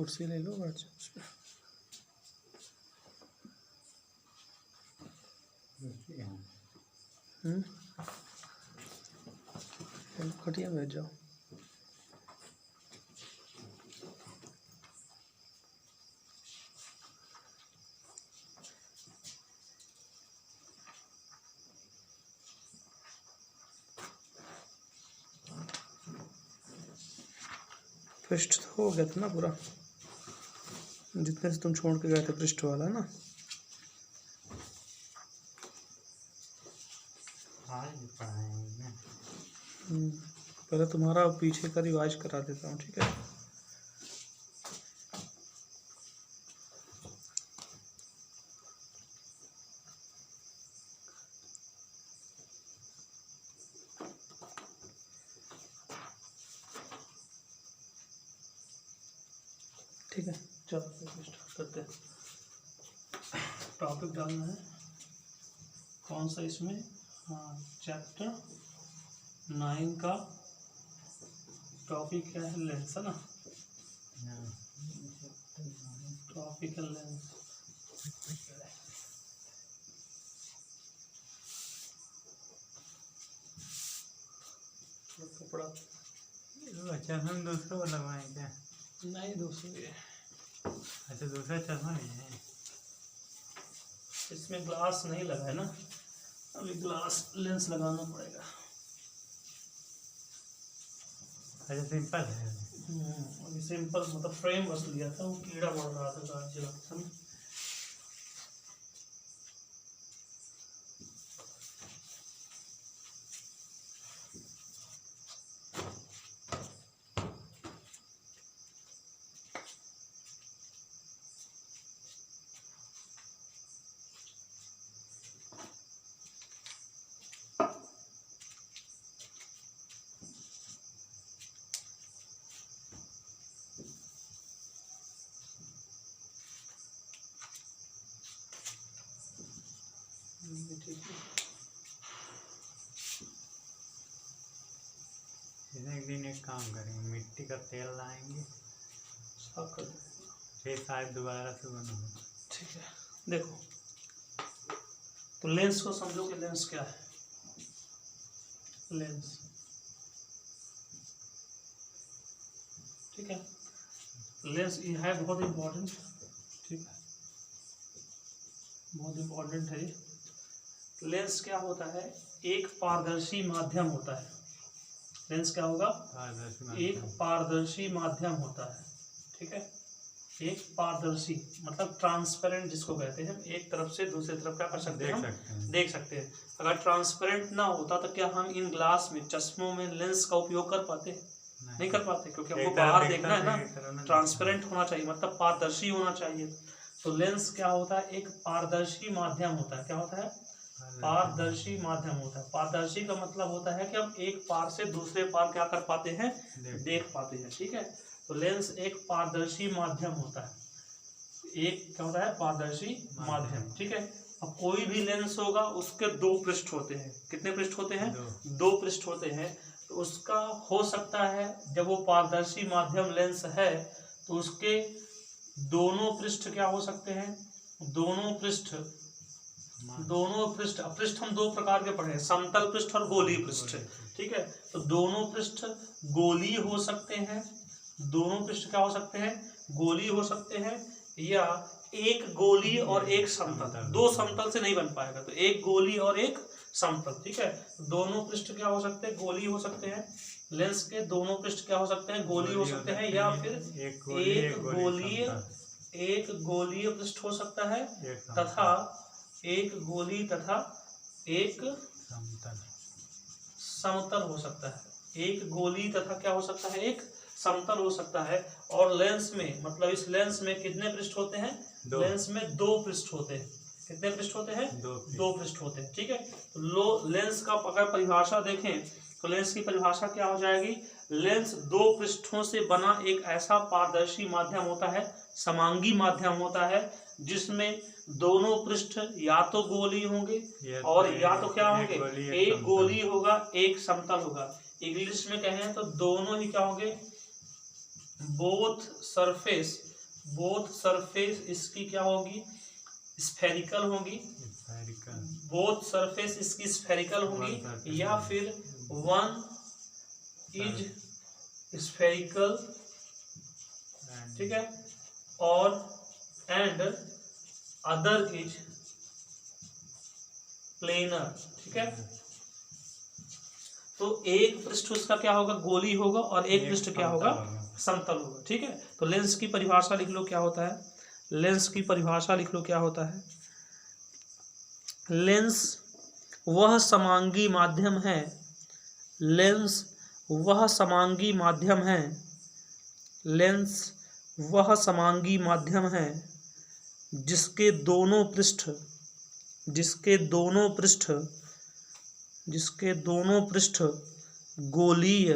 कुर्सी ले लो, बैठ जाओ उस पर। खटिया बैठ जाओ। पृष्ठ तो हो गया था ना पूरा, जितने से तुम छोड़ के गए थे पृष्ठ वाला ना। पहले तुम्हारा पीछे का रिवाइज करा देता हूँ, ठीक है। ठीक है, चलो स्टार्ट करते हैं। टॉपिक डालना है कौन सा इसमें? हाँ, चैप्टर 9 का टॉपिक क्या है? लेंस है ना। टॉपिक है लेंस। कपड़ा चश्मा दूसरा वाला लगाए क्या? नहीं, दूसरे। अच्छा, दूसरा चश्मा नहीं है इसमें ग्लास नहीं लगा है ना, अभी ग्लास लेंस लगाना पड़ेगा। अच्छा, सिंपल है। अभी सिंपल मतलब फ्रेम बस लिया था, वो कीड़ा बढ़ रहा था कांच जलाता था। एक दिन एक काम करेंगे, मिट्टी का तेल लाएंगे, साफ कर फिर शायद दोबारा से बना हो। ठीक है, देखो तो लेंस को समझो कि लेंस क्या है। लेंस, ठीक है, लेंस ये है बहुत इम्पोर्टेंट, ठीक है, बहुत इम्पोर्टेंट है ये। लेंस क्या होता है? एक पारदर्शी माध्यम होता है। लेंस क्या होगा? एक पारदर्शी माध्यम होता है, ठीक है। एक पारदर्शी मतलब ट्रांसपेरेंट जिसको कहते हैं, एक तरफ से दूसरी तरफ क्या कर सकते हैं? देख सकते हैं। अगर ट्रांसपेरेंट ना होता तो क्या हम इन ग्लास में, चश्मों में लेंस का उपयोग कर पाते? नहीं कर पाते, क्योंकि हमको बाहर देखना है ना। ट्रांसपेरेंट होना चाहिए मतलब पारदर्शी होना चाहिए। तो लेंस क्या होता है? एक पारदर्शी माध्यम होता है। क्या होता है? पारदर्शी माध्यम होता है। पारदर्शी का मतलब होता है कि हम एक पार से दूसरे पार क्या कर पाते हैं? देख पाते हैं, ठीक है। तो लेंस एक पारदर्शी माध्यम होता है। एक क्या होता है? पारदर्शी माध्यम, ठीक है। अब कोई भी लेंस होगा उसके दो पृष्ठ होते हैं। कितने पृष्ठ होते हैं? दो पृष्ठ होते हैं। तो उसका हो सकता है जब वो पारदर्शी माध्यम लेंस है तो उसके दोनों पृष्ठ क्या हो सकते हैं? दोनों पृष्ठ पृष्ठ हम दो प्रकार के पढ़े हैं, समतल पृष्ठ और गोलीय पृष्ठ, ठीक है। तो दोनों पृष्ठ गोलीय हो सकते हैं। दोनों पृष्ठ क्या हो सकते हैं? गोलीय हो सकते हैं, या एक गोलीय और एक समतल। दो समतल से नहीं बन पाएगा, तो एक गोलीय और एक समतल, ठीक है। दोनों पृष्ठ क्या हो सकते हैं? गोलीय हो सकते हैं। लेंस के दोनों पृष्ठ क्या हो सकते हैं? गोलीय हो सकते हैं, या फिर एक गोलीय पृष्ठ हो सकता है तथा एक गोलीय तथा एक समतल हो सकता है। एक गोलीय तथा क्या हो सकता है? एक समतल हो सकता है। और लेंस में मतलब इस लेंस में कितने पृष्ठ होते हैं? लेंस में दो पृष्ठ होते हैं। कितने पृष्ठ होते हैं? दो पृष्ठ होते हैं, ठीक है। तो लेंस का अगर परिभाषा देखें तो लेंस की परिभाषा क्या हो जाएगी? लेंस दो पृष्ठों से बना एक ऐसा पारदर्शी माध्यम होता है, समांगी माध्यम होता है, जिसमें दोनों पृष्ठ या तो गोलीय होंगे और या तो क्या होंगे? एक गोलीय होगा, एक समतल होगा। इंग्लिश में कहें तो दोनों ही क्या होंगे? बोथ सरफेस बोथ सरफेस इसकी क्या होगी, स्फेरिकल होगी, बोथ सरफेस इसकी स्फेरिकल होगी, या फिर वन इज स्फेरिकल, ठीक है, और एंड अदर इज प्लेनर, ठीक है। तो एक पृष्ठ उसका क्या होगा, गोली होगा, और एक पृष्ठ क्या होगा, समतल होगा, ठीक है। तो लेंस की परिभाषा लिख लो क्या होता है, लेंस की परिभाषा लिख लो क्या होता है। लेंस वह समांगी माध्यम है, लेंस वह समांगी माध्यम है, लेंस वह समांगी माध्यम है जिसके दोनों पृष्ठ, जिसके दोनों पृष्ठ, जिसके दोनों पृष्ठ गोलीय,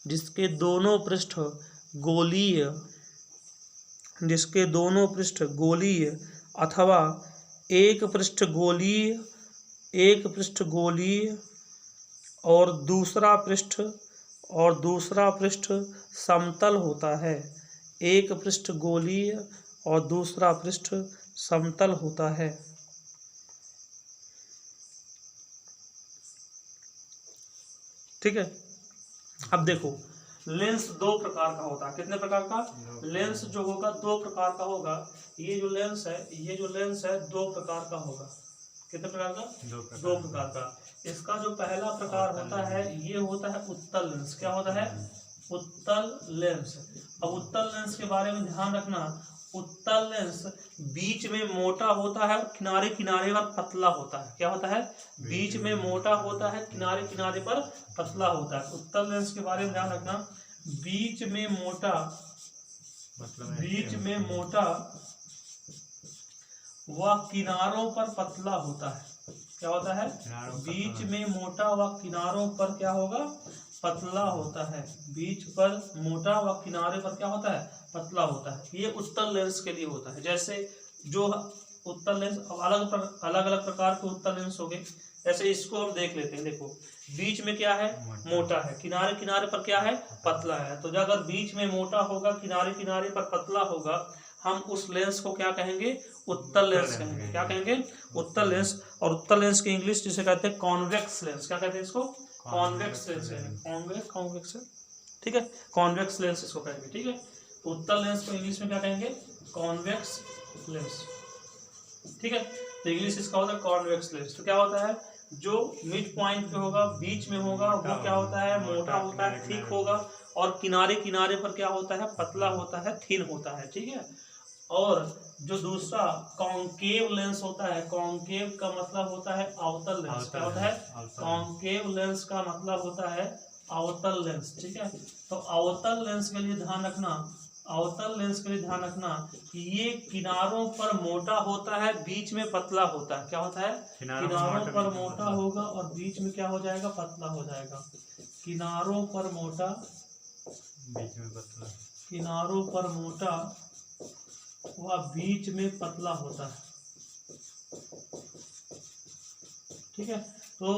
जिसके दोनों पृष्ठ गोलीय, जिसके दोनों पृष्ठ गोलीय अथवा एक पृष्ठ गोलीय, एक पृष्ठ गोलीय और दूसरा पृष्ठ समतल होता है, एक पृष्ठ गोलीय और दूसरा पृष्ठ समतल होता है। ठीक है। अब देखो लेंस दो प्रकार का होता है, कितने प्रकार का, लेंस जो होगा दो प्रकार का होगा। ये जो लेंस है, ये जो लेंस है दो प्रकार का होगा, कितने प्रकार का, दो प्रकार का। इसका जो पहला प्रकार होता है ये होता है उत्तल लेंस, क्या होता है, उत्तल लेंस। अब उत्तल लेंस के बारे में ध्यान रखना, उत्तल लेंस बीच में मोटा होता है और किनारे किनारे पर पतला होता है, क्या होता है, बीच में मोटा होता है, किनारे किनारे पर पतला होता है। उत्तल लेंस के बारे में ध्यान रखना, बीच में मोटा, बीच में मोटा व किनारों पर पतला होता है, क्या होता है, बीच में मोटा व किनारों पर क्या होगा, पतला होता है, बीच पर मोटा व किनारे पर क्या होता है, पतला होता है। ये उत्तल लेंस के लिए होता है। जैसे जो उत्तल लेंस, अलग अलग प्रकार के उत्तल लेंस हो गए। जैसे इसको हम देख लेते हैं, देखो बीच में क्या है, मोटा है, किनारे किनारे पर क्या है, पतला है। तो अगर बीच में मोटा होगा, किनारे किनारे पर पतला होगा, हम उस लेंस को क्या कहेंगे, उत्तल लेंस कहेंगे। क्या कहेंगे, उत्तल लेंस। और उत्तल लेंस की इंग्लिश जिसे कहते हैं कॉन्वेक्स लेंस, क्या कहते हैं इसको, कॉन्वेक्स लेंस, कॉन्वेक्स, ठीक है, कॉन्वेक्स लेंस इसको कहेंगे, ठीक है। तो उत्तल लेंस को इंग्लिश में क्या कहेंगे, कॉन्वेक्स लेंस, ठीक है। तो इंग्लिश इसका होता है कॉन्वेक्स लेंस। तो क्या होता है, जो मिड पॉइंट पे होगा, बीच में होगा, वो क्या होता है, मोटा होता है, थिक होगा, और किनारे किनारे पर क्या होता है, पतला होता है, थिन होता है, ठीक है। और जो दूसरा कॉन्केव लेंस होता है, कॉन्केव का मतलब होता है अवतल लेंस, क्या होता है, कॉन्केव लेंस का मतलब होता है अवतल लेंस, ठीक है। तो अवतल लेंस के लिए ध्यान रखना, अवतल लेंस के लिए ध्यान रखना कि ये किनारों पर मोटा होता है, बीच में पतला होता है, क्या होता है, किनारों पर मोटा होगा और बीच में क्या हो जाएगा, पतला हो जाएगा। किनारों पर मोटा, बीच में पतला, किनारों पर मोटा वह बीच में पतला होता है, ठीक है। तो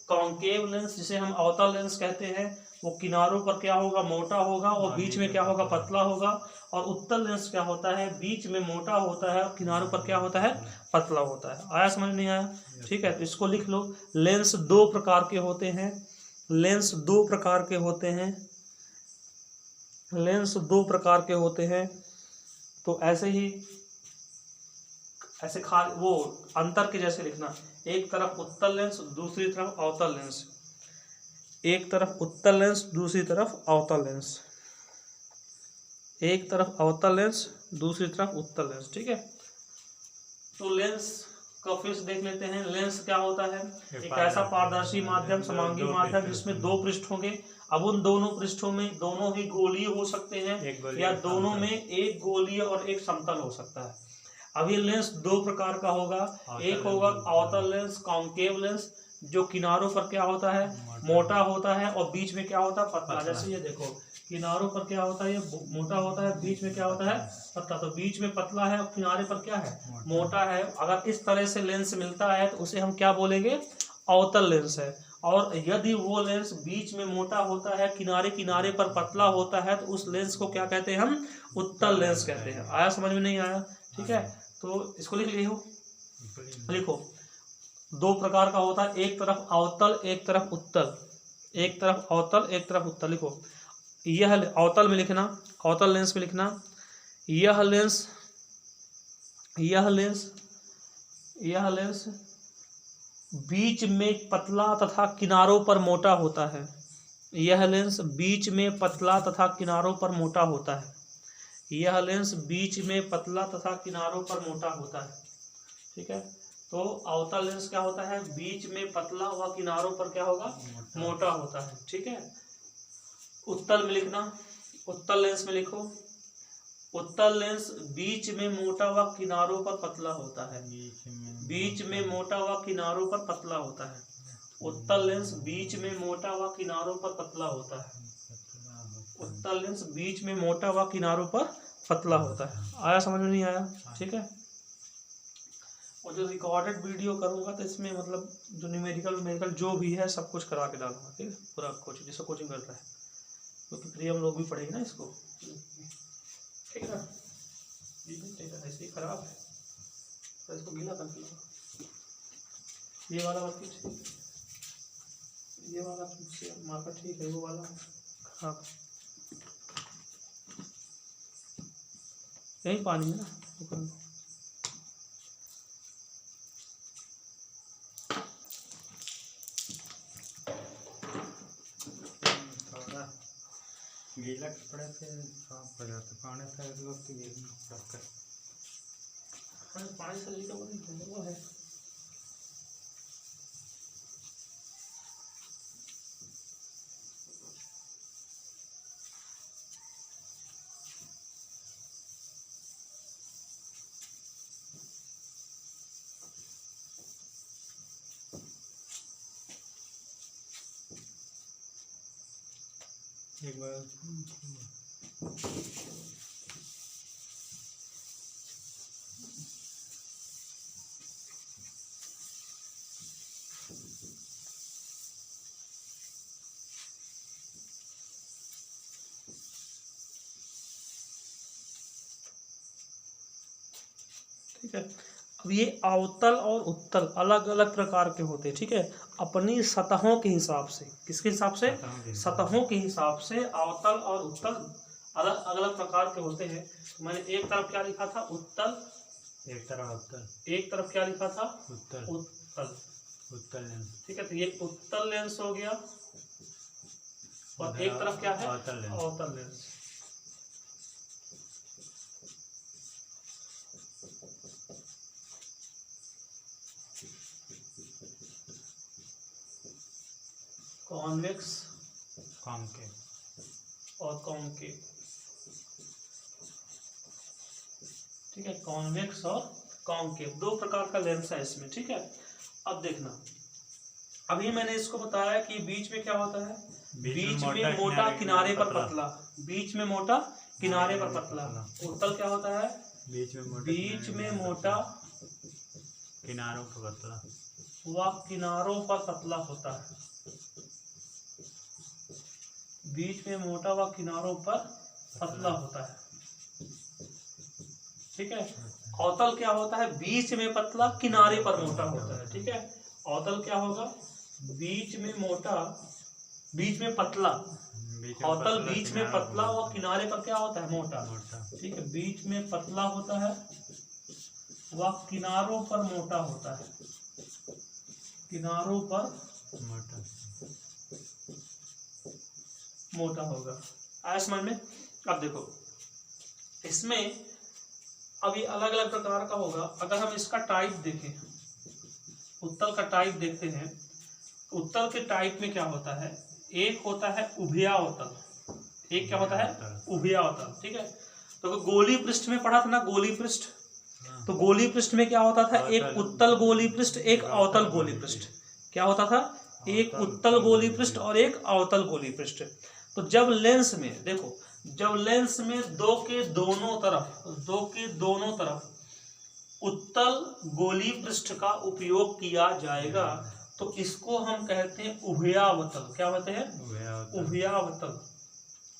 कॉन्केव लेंस जिसे हम अवतल लेंस कहते हैं, वो किनारों पर क्या होगा, मोटा होगा, और बीच में क्या होगा, पतला होगा। और उत्तल लेंस क्या होता है, बीच में मोटा होता है और किनारों पर क्या होता है, पतला होता है। आया समझ नहीं आया, ठीक है। तो इसको लिख लो, लेंस दो प्रकार के होते हैं, लेंस दो प्रकार के होते हैं, लेंस दो प्रकार के होते हैं। तो ऐसे ही, ऐसे वो अंतर के जैसे लिखना, एक तरफ उत्तल लेंस, दूसरी तरफ अवतल लेंस, एक तरफ उत्तल लेंस, दूसरी तरफ अवतल लेंस, एक तरफ अवतल लेंस, दूसरी तरफ उत्तल लेंस, ठीक है। तो लेंस का फिर से देख लेते हैं। लेंस क्या होता है, एक ऐसा पारदर्शी माध्यम, समांगी माध्यम जिसमें दो पृष्ठ होंगे। अब उन दोनों पृष्ठों में दोनों ही गोलीय हो सकते हैं, या दोनों में एक गोलीय और एक समतल हो सकता है। अब ये लेंस दो प्रकार का होगा, एक होगा अवतल लेंस, कॉन्केव लेंस, जो किनारों पर क्या होता है, मोटा होता है, और बीच में क्या होता है, पतला। जैसे ये देखो, किनारों पर क्या होता है, ये मोटा होता है, बीच में क्या होता है, पतला। तो बीच में पतला है और किनारे पर क्या है, मोटा है। अगर इस तरह से लेंस मिलता है तो उसे हम क्या बोलेंगे, अवतल लेंस है। और यदि वो लेंस बीच में मोटा होता है, किनारे किनारे पर पतला होता है, तो उस लेंस को क्या कहते हैं हम? उत्तल लेंस कहते हैं। आया समझ में? नहीं आया? ठीक है, तो इसको लिख लिखो। लिखो, दो प्रकार का होता है, एक तरफ अवतल, एक तरफ उत्तल। एक तरफ अवतल, एक तरफ उत्तल। लिखो, यह अवतल में लिखना, अवतल लेंस में लिखना, यह लेंस बीच में पतला तथा किनारों पर मोटा होता है। यह लेंस बीच में पतला तथा किनारों पर मोटा होता है। यह लेंस बीच में पतला तथा किनारों पर मोटा होता है। ठीक है, तो अवतल लेंस क्या होता है? बीच में पतला व किनारों पर क्या होगा? मोटा होता है। ठीक है, उत्तल में लिखना, उत्तल लेंस में लिखो, उत्तल लेंस बीच में मोटा व किनारों पर पतला होता है। बीच में मोटा व किनारों पर पतला होता है। उत्तल लेंस बीच में मोटा व किनारों पर पतला होता है। उत्तल लेंस बीच में मोटा व किनारों पर पतला होता है। आया समझ में? नहीं आया? ठीक है, और जो रिकॉर्डेड वीडियो करूंगा तो इसमें मतलब जो न्यूमेरिकल जो भी है सब कुछ करा के डालूंगा। ठीक है, पूरा कोचिंग जैसा कोचिंग करता है, क्योंकि फिर हम लोग भी पढ़ेंगे ना इसको। ठीक है ना, ऐसे ही खराब है तो इसको गीला कर दिया। ये वाला बाकी ठीक, ये वाला मार्कर ठीक है, वो वाला खराब। यही पानी है ना, गीला कपड़े से साफ हो जाता, पानी से वक्त गीला कपड़ा कर पानी से गीला वो है। एक बार ठीक है, अब ये अवतल और उत्तल अलग अलग प्रकार के होते हैं। ठीक है, अपनी सतहों के हिसाब से, किसके हिसाब से? सतहों के हिसाब से अवतल और उत्तल अलग अलग प्रकार के होते हैं। तो मैंने एक तरफ क्या लिखा था? उत्तल, एक तरफ उत्तल, एक तरफ क्या लिखा था? उत्तल, उत्तल, उत्तल लेंस। ठीक है, तो ये उत्तल लेंस हो गया, और एक तरफ क्या है? अवतल लेंस। कॉन्वेक्स, कॉन्केव और कॉन्केव। ठीक है, कॉन्वेक्स और कॉन्केव दो प्रकार का लेंस है इसमें। ठीक है, अब देखना, अभी मैंने इसको बताया कि बीच में क्या होता है? बीच में मोटा किनारे पर पतला, बीच में मोटा किनारे पर पतला। उत्तल क्या होता है? बीच में मोटा किनारों पर पतला व किनारों पर पतला होता है। बीच में मोटा व किनारों पर पतला होता है। ठीक है, अवतल क्या होता है? बीच में पतला, किनारे पर मोटा होता है। ठीक है, अवतल क्या होगा? बीच में मोटा, बीच में पतला। अवतल बीच में पतला व किनारे पर क्या होता है? मोटा। ठीक है, बीच में पतला होता है व किनारों पर मोटा होता है। किनारों पर मोटा होगा। आया समझ में? अब देखो, इसमें अभी अलग अलग प्रकार का होगा। अगर हम इसका टाइप देखें, उत्तल का टाइप देखते हैं, उत्तल के टाइप में क्या होता है? एक होता है उभयावतल, एक क्या होता है? उभयावतल। ठीक है, तो गोली पृष्ठ में पढ़ा था ना, गोली पृष्ठ। तो गोली पृष्ठ में क्या होता था? एक उत्तल गोली पृष्ठ, एक अवतल गोली पृष्ठ। क्या होता था? एक उत्तल गोली पृष्ठ और एक अवतल गोली पृष्ठ। तो जब लेंस में देखो, जब लेंस में दो के दोनों तरफ उत्तल गोली पृष्ठ का उपयोग किया जाएगा, तो तो इसको हम कहते हैं उभयावतल। क्या कहते हैं? उभयावतल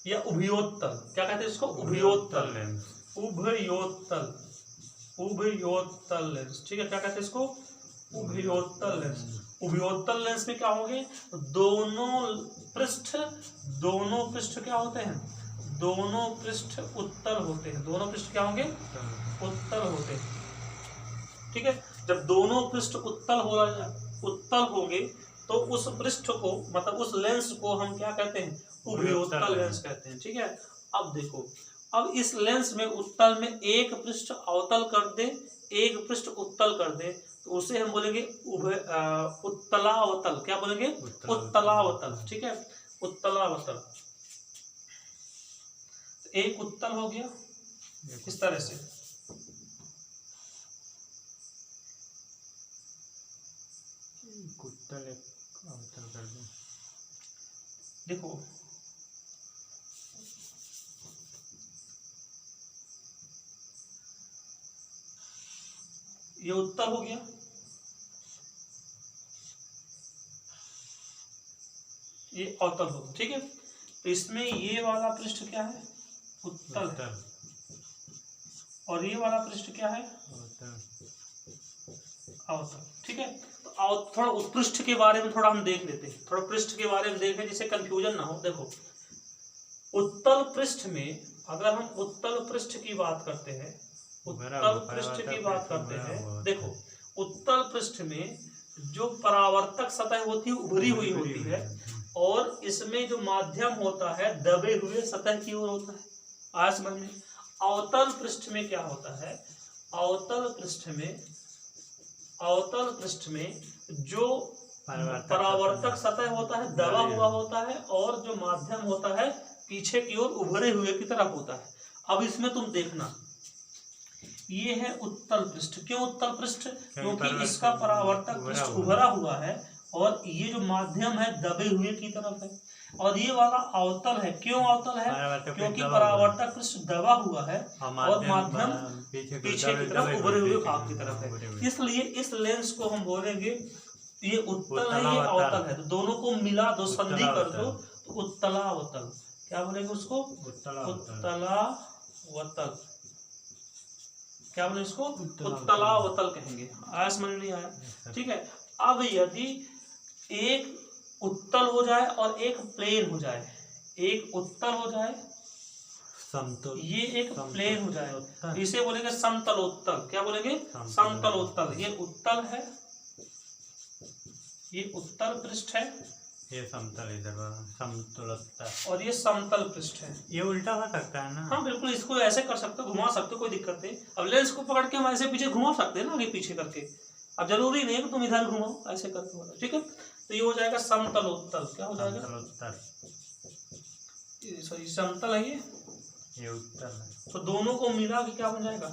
या उभयोत्तल। क्या कहते हैं इसको? उभयोत्तल। उभयोत्तल, उभयोत्तल लेंस। ठीक है, क्या कहते हैं इसको? उभयोत्तल लेंस। उभयोत्तल लेंस में क्या होंगे? दोनों पृष्ठ क्या होते हैं? दोनों पृष्ठ उत्तल होते हैं। दोनों पृष्ठ क्या होंगे? उत्तल होते हैं। ठीक है, जब दोनों पृष्ठ उत्तल होंगे तो उस पृष्ठ को, मतलब उस लेंस को हम क्या कहते हैं? उभयोत्तल लेंस कहते हैं। ठीक है, अब देखो, अब इस लेंस में उत्तल में एक पृष्ठ अवतल कर दे, एक पृष्ठ उत्तल कर दे, तो उसे हम बोलेंगे उत्तलावतल। क्या बोलेंगे? उत्तलावतल। ठीक है, उत्तलावतल। एक उत्तल हो गया इस तरह से, उत्तल एक अवतल कर दो। देखो ये उत्तल हो गया, ये अवतल हो। ठीक है, तो इसमें ये वाला पृष्ठ क्या है? उत्तल है, और ये वाला पृष्ठ क्या है? अवतल। ठीक है, तो थोड़ा उस पृष्ठ के बारे में थोड़ा हम देख लेते हैं, थोड़ा पृष्ठ के बारे में देखें जिससे कंफ्यूजन ना हो। देखो, उत्तल पृष्ठ में अगर हम उत्तल पृष्ठ की बात करते हैं, उत्तल पृष्ठ की बात करते हैं, देखो उत्तल पृष्ठ में जो परावर्तक सतह होती है उभरी हुई होती है, और इसमें जो माध्यम होता है दबे हुए सतह की ओर होता है। आज समझ में? अवतल पृष्ठ में क्या होता है? अवतल पृष्ठ में जो परावर्तक सतह होता है दबा हुआ होता है, और जो माध्यम होता है पीछे की ओर उभरे हुए की तरफ होता है। अब इसमें तुम देखना, ये है उत्तल पृष्ठ। क्यों उत्तल पृष्ठ? क्योंकि इसका परावर्तक पृष्ठ उभरा हुआ है, और ये जो माध्यम है दबे हुए की तरफ है। और ये वाला अवतल है। क्यों अवतल है? क्योंकि परावर्तक पृष्ठ दबा हुआ है और माध्यम पीछे की तरफ उभरे हुए भाग की तरफ है। इसलिए इस लेंस को हम बोलेंगे ये उत्तल है, ये अवतल है। तो दोनों को मिला दो, संधि कर दो, तो उत्तलावतल। क्या बोलेंगे उसको? उत्तलावतल। क्या बोले इसको? उत्तलावतल कहेंगे। आया समझ नहीं आया? ठीक है, अब यदि एक उत्तल हो जाए और एक प्लेन हो जाए, एक उत्तल हो जाए समतल, ये एक प्लेन हो जाए, इसे बोलेंगे समतलोत्तल। क्या बोलेंगे? समतलोत्तल। ये उत्तल है, ये उत्तल पृष्ठ है, ये समतल इधर समतलोत्तल, और ये समतल पृष्ठ है। ये उल्टा हो सकता है ना? हाँ बिल्कुल, इसको ऐसे कर सकते हो, घुमा सकते हो, कोई दिक्कत नहीं। अब लेंस को पकड़ के हम ऐसे पीछे घुमा सकते हैं ना, आगे पीछे करके। अब जरूरी नहीं है कि तुम इधर घुमाओ, ऐसे करके। ठीक है, तो ये हो जाएगा समतलोत्तल। क्या हो जाएगा? समतलोत्तल। सॉरी, समतल है ये उत्तल है, तो दोनों को मिला के क्या बन जाएगा?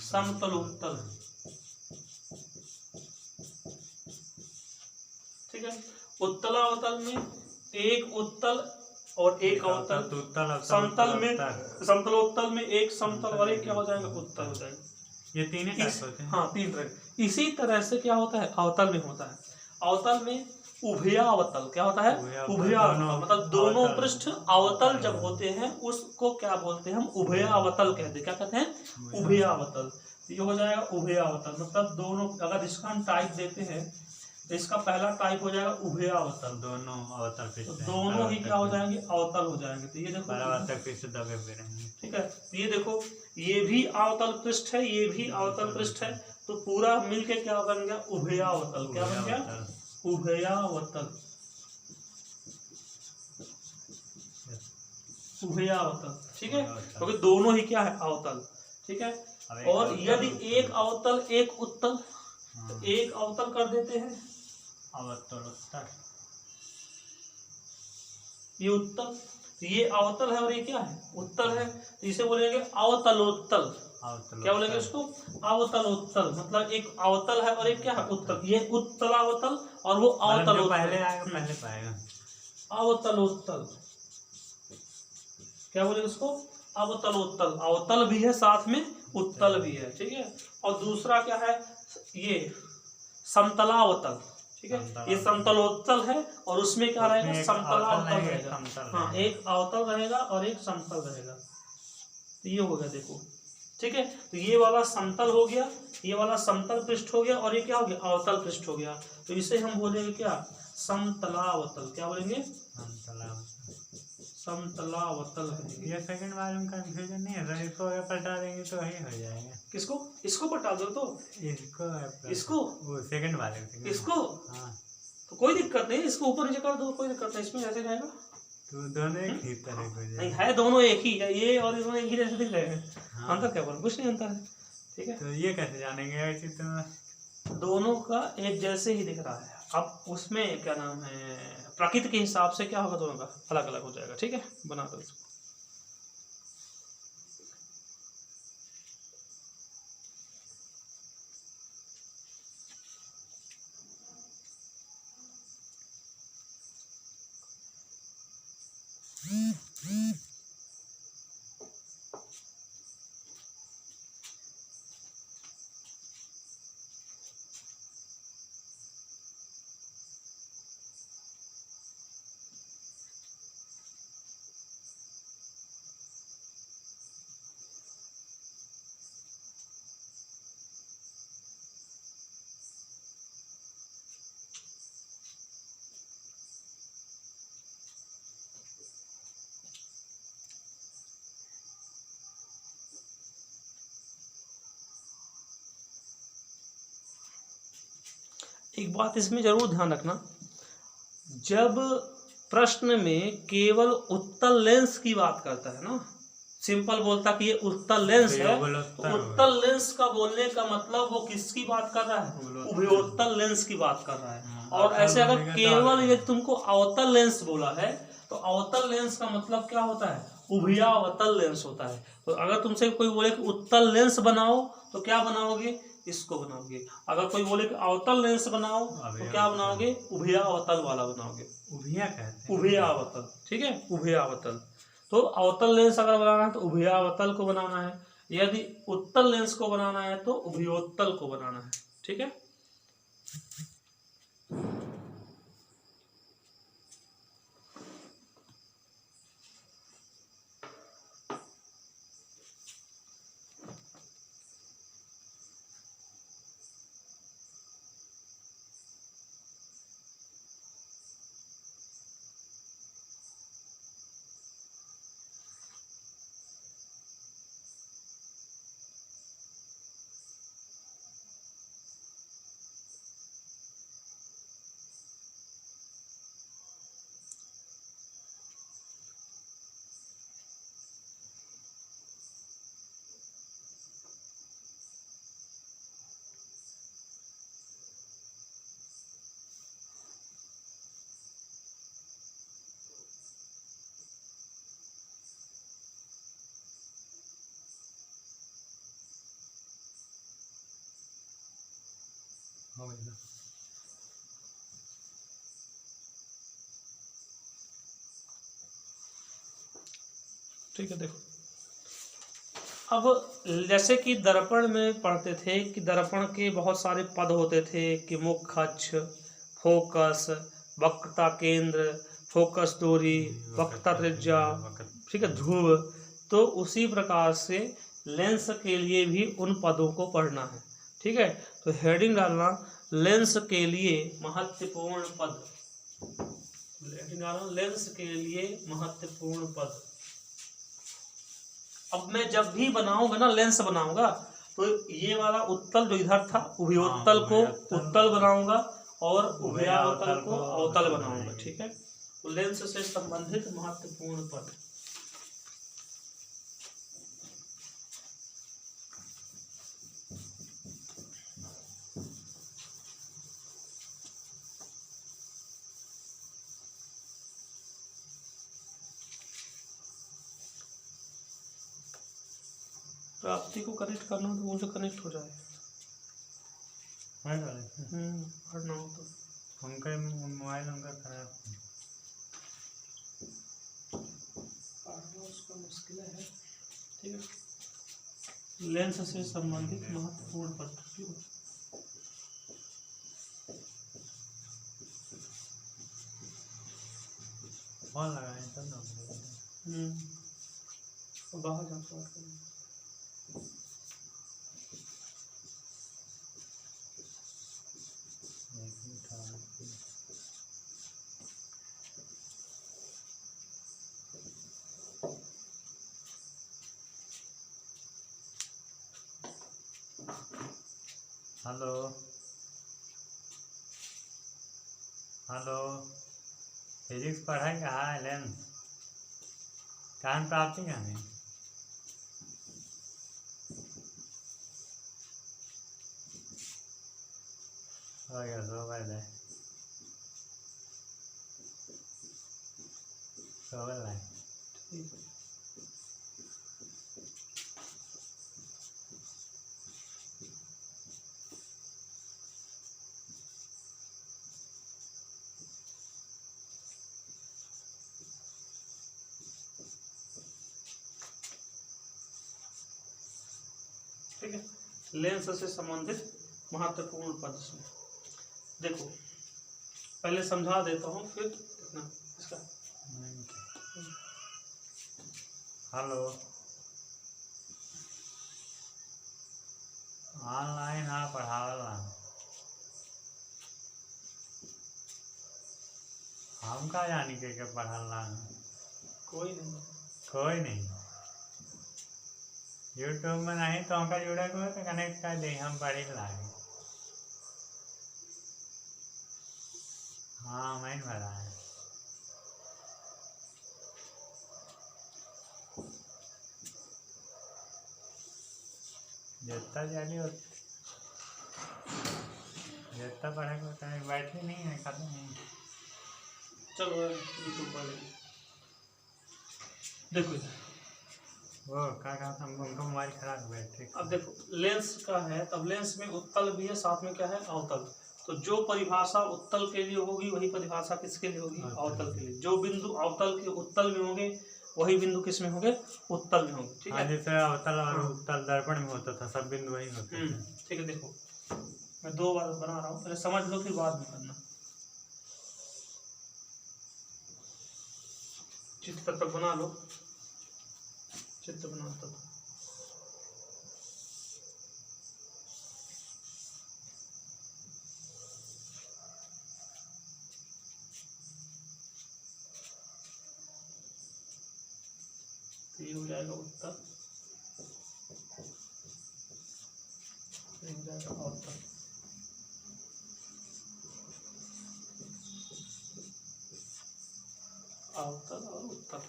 समतलोत्तल। ठीक है, उत्तलावतल में एक उत्तल और एक अवतल। समतल में, समतलोत्तल में एक समतल और एक क्या हो जाएगा? उत्तल हो जाएगा। ये तीन टाइप होते हैं। हाँ, तीन तरह। इसी तरह से क्या होता है? अवतल में होता है। अवतल में उभयावतल। क्या होता है? उभयावतल, मतलब दोनों पृष्ठ अवतल जब होते हैं उसको क्या बोलते हैं? हम उभयावतल कहते हैं। क्या कहते हैं? उभयावतल। ये हो जाएगा उभयावतल, मतलब दोनों। अगर इसका हम टाइप देते हैं तो इसका पहला टाइप हो जाएगा उभयावतल। दोनों अवतल पृष्ठ, तो दोनों ही क्या हो जाएंगे? अवतल हो जाएंगे। तो ये देखो परावर्तक पृष्ठ दबे हुए रहेंगे। ठीक है, ये देखो, ये भी अवतल पृष्ठ है, ये भी अवतल पृष्ठ है, तो पूरा मिलके क्या बन गया? उभयावतल। क्या बन गया? उभयावतल। उभयावतल। ठीक है, क्योंकि दोनों ही क्या है? अवतल। ठीक है, और यदि एक अवतल एक उत्तल, तो एक अवतल कर देते हैं, अवतलोत्तल। ये उत्तल, ये अवतल है और ये क्या है? उत्तल है, तो इसे बोलेंगे अवतलोत्तल। क्या बोलेंगे इसको? अवतलोत्तल। मतलब एक अवतल है और एक क्या है? उत्तल। ये उत्तलावतल और वो अवतलोत्तल। पहले आएगा, पहले पाएगा। अवतलोत्तल। क्या बोलेंगे इसको? अवतलोत्तल। अवतल भी है साथ में उत्तल भी है। ठीक है, और दूसरा क्या है? ये समतलावतल। ठीक है, ये समतलोत्तल है और उसमें क्या रहेगा, समतलावतल रहेगा। हाँ, एक अवतल रहेगा और एक समतल रहेगा। तो ये हो गया देखो, ठीक है। तो ये वाला समतल हो गया, ये वाला समतल पृष्ठ हो गया और ये क्या हो गया, अवतल पृष्ठ हो गया। तो इसे हम बोलेंगे क्या, समतलावतल। क्या बोलेंगे, समतलावतल। ये सेकंड वाले में कंफ्यूजन नहीं है सर, इसको अगर पलटा देंगे तो वही हो जाएगा। किसको, इसको पलटा दो तो इसको वो सेकंड वाले इसको, हाँ तो कोई दिक्कत नहीं, इसको ऊपर नीचे कर दो, कोई दिक्कत नहीं, इसमें ऐसे रहेगा। तो दोनों एक ही तरह हो जाएगा। नहीं है, दोनों एक ही है, ये और इसमें एक ही जैसे दिख रहे हैं। हाँ। अंतर क्या बोल, कुछ नहीं अंतर है, ठीक है। तो ये कैसे जानेंगे चित्र में, दोनों का एक जैसे ही दिख रहा है। अब उसमें क्या नाम है, प्रकृति के हिसाब से क्या होगा, दोनों का अलग अलग हो जाएगा, ठीक है। बना दो इसको। एक बात इसमें जरूर ध्यान रखना, जब प्रश्न में केवल उत्तल लेंस की बात करता है ना, सिंपल बोलता कि ये उत्तल लेंस है, तो उत्तल लेंस का बोलने का मतलब वो किसकी बात कर रहा है, उभयोत्तल लेंस की बात कर रहा है। और ऐसे अगर केवल ये तुमको अवतल लेंस बोला है, तो अवतल लेंस का मतलब क्या होता है, उभयावतल लेंस होता है। तो अगर तुमसे कोई बोले कि उत्तल लेंस बनाओ, तो क्या बनाओगे, इसको बनाओगे। अगर कोई बोले कि अवतल लेंस बनाओ, तो क्या बनाओगे, उभयावतल वाला बनाओगे। उभया कहते हैं, उभयावतल, ठीक है, उभयावतल। तो अवतल लेंस अगर बनाना है तो उभयावतल को बनाना है, यदि उत्तल लेंस को बनाना है तो उभयोत्तल को बनाना है, ठीक है। हो गया। ठीक है, देखो अब जैसे कि दर्पण में पढ़ते थे कि दर्पण के बहुत सारे पद होते थे कि मुख्य अक्ष, फोकस, वक्रता केंद्र, फोकस दूरी, वक्रता त्रिज्या, ठीक है, ध्रुव। तो उसी प्रकार से लेंस के लिए भी उन पदों को पढ़ना है, ठीक है। तो हेडिंग डालना, लेंस के लिए महत्वपूर्ण पद, हेडिंग डालना, लेंस के लिए महत्वपूर्ण पद। अब मैं जब भी बनाऊंगा ना, लेंस बनाऊंगा, तो ये वाला उत्तल जो इधर था, उभयोत्तल को उत्तल बनाऊंगा और उभयावतल को अवतल बनाऊंगा, ठीक है। तो लेंस से संबंधित महत्वपूर्ण पद। प्राप्ति को कनेक्ट करना हो तो उनसे कनेक्ट हो जाए, पढ़ना हो तो। उनका मोबाइल उनका खराब, पढ़ना उसका मुश्किल है, ठीक है। लेंस से संबंधित महत्वपूर्ण पद। फोन लगाए तब ना बाहर जाकर बात करें। हेलो हेलो, फिजिक्स पढ़ाई कहाँ है लेंस? कान प्राप्ति कहाँ है? हो गया सो पहले सो पहले ठीक है। लेंस से संबंधित महत्वपूर्ण प्रश्न देखो, पहले समझा देता हूँ फिर देखना इसका। हेलो, ऑनलाइन हाँ पढ़ावला हम का जानी के पढ़ाला कोई नहीं, कोई नहीं। यूट्यूब में नहीं तो हमका जुड़े को तो कनेक्ट कर दे, हम पढ़ी लागे। हाँ मैं भरा है। जितना जानी जितना पढ़े को बैटरी नहीं है, खत्म नहीं। चलो यूट्यूब पर देखो वो क्या कहा था, उनका मोबाइल खराब हो बैटरी। अब देखो लेंस का है, तब लेंस में उत्तल भी है, साथ में क्या है अवतल। तो जो परिभाषा उत्तल के लिए होगी वही परिभाषा किसके लिए होगी, अवतल के लिए। जो बिंदु अवतल के उत्तल में होंगे वही बिंदु किस में होंगे, उत्तल में होंगे। ठीक है, जैसे अवतल और उत्तल दर्पण में होता था, सब बिंदु वही होते थे। ठीक है। देखो मैं 2 बार बना रहा हूँ, पहले समझ लो फिर बाद में करना। चित्र तक बना लो, चित्र बनाता था। ये हो जाएगा उत्तर, ये हो जाएगा अवतल। अवतल और उत्तल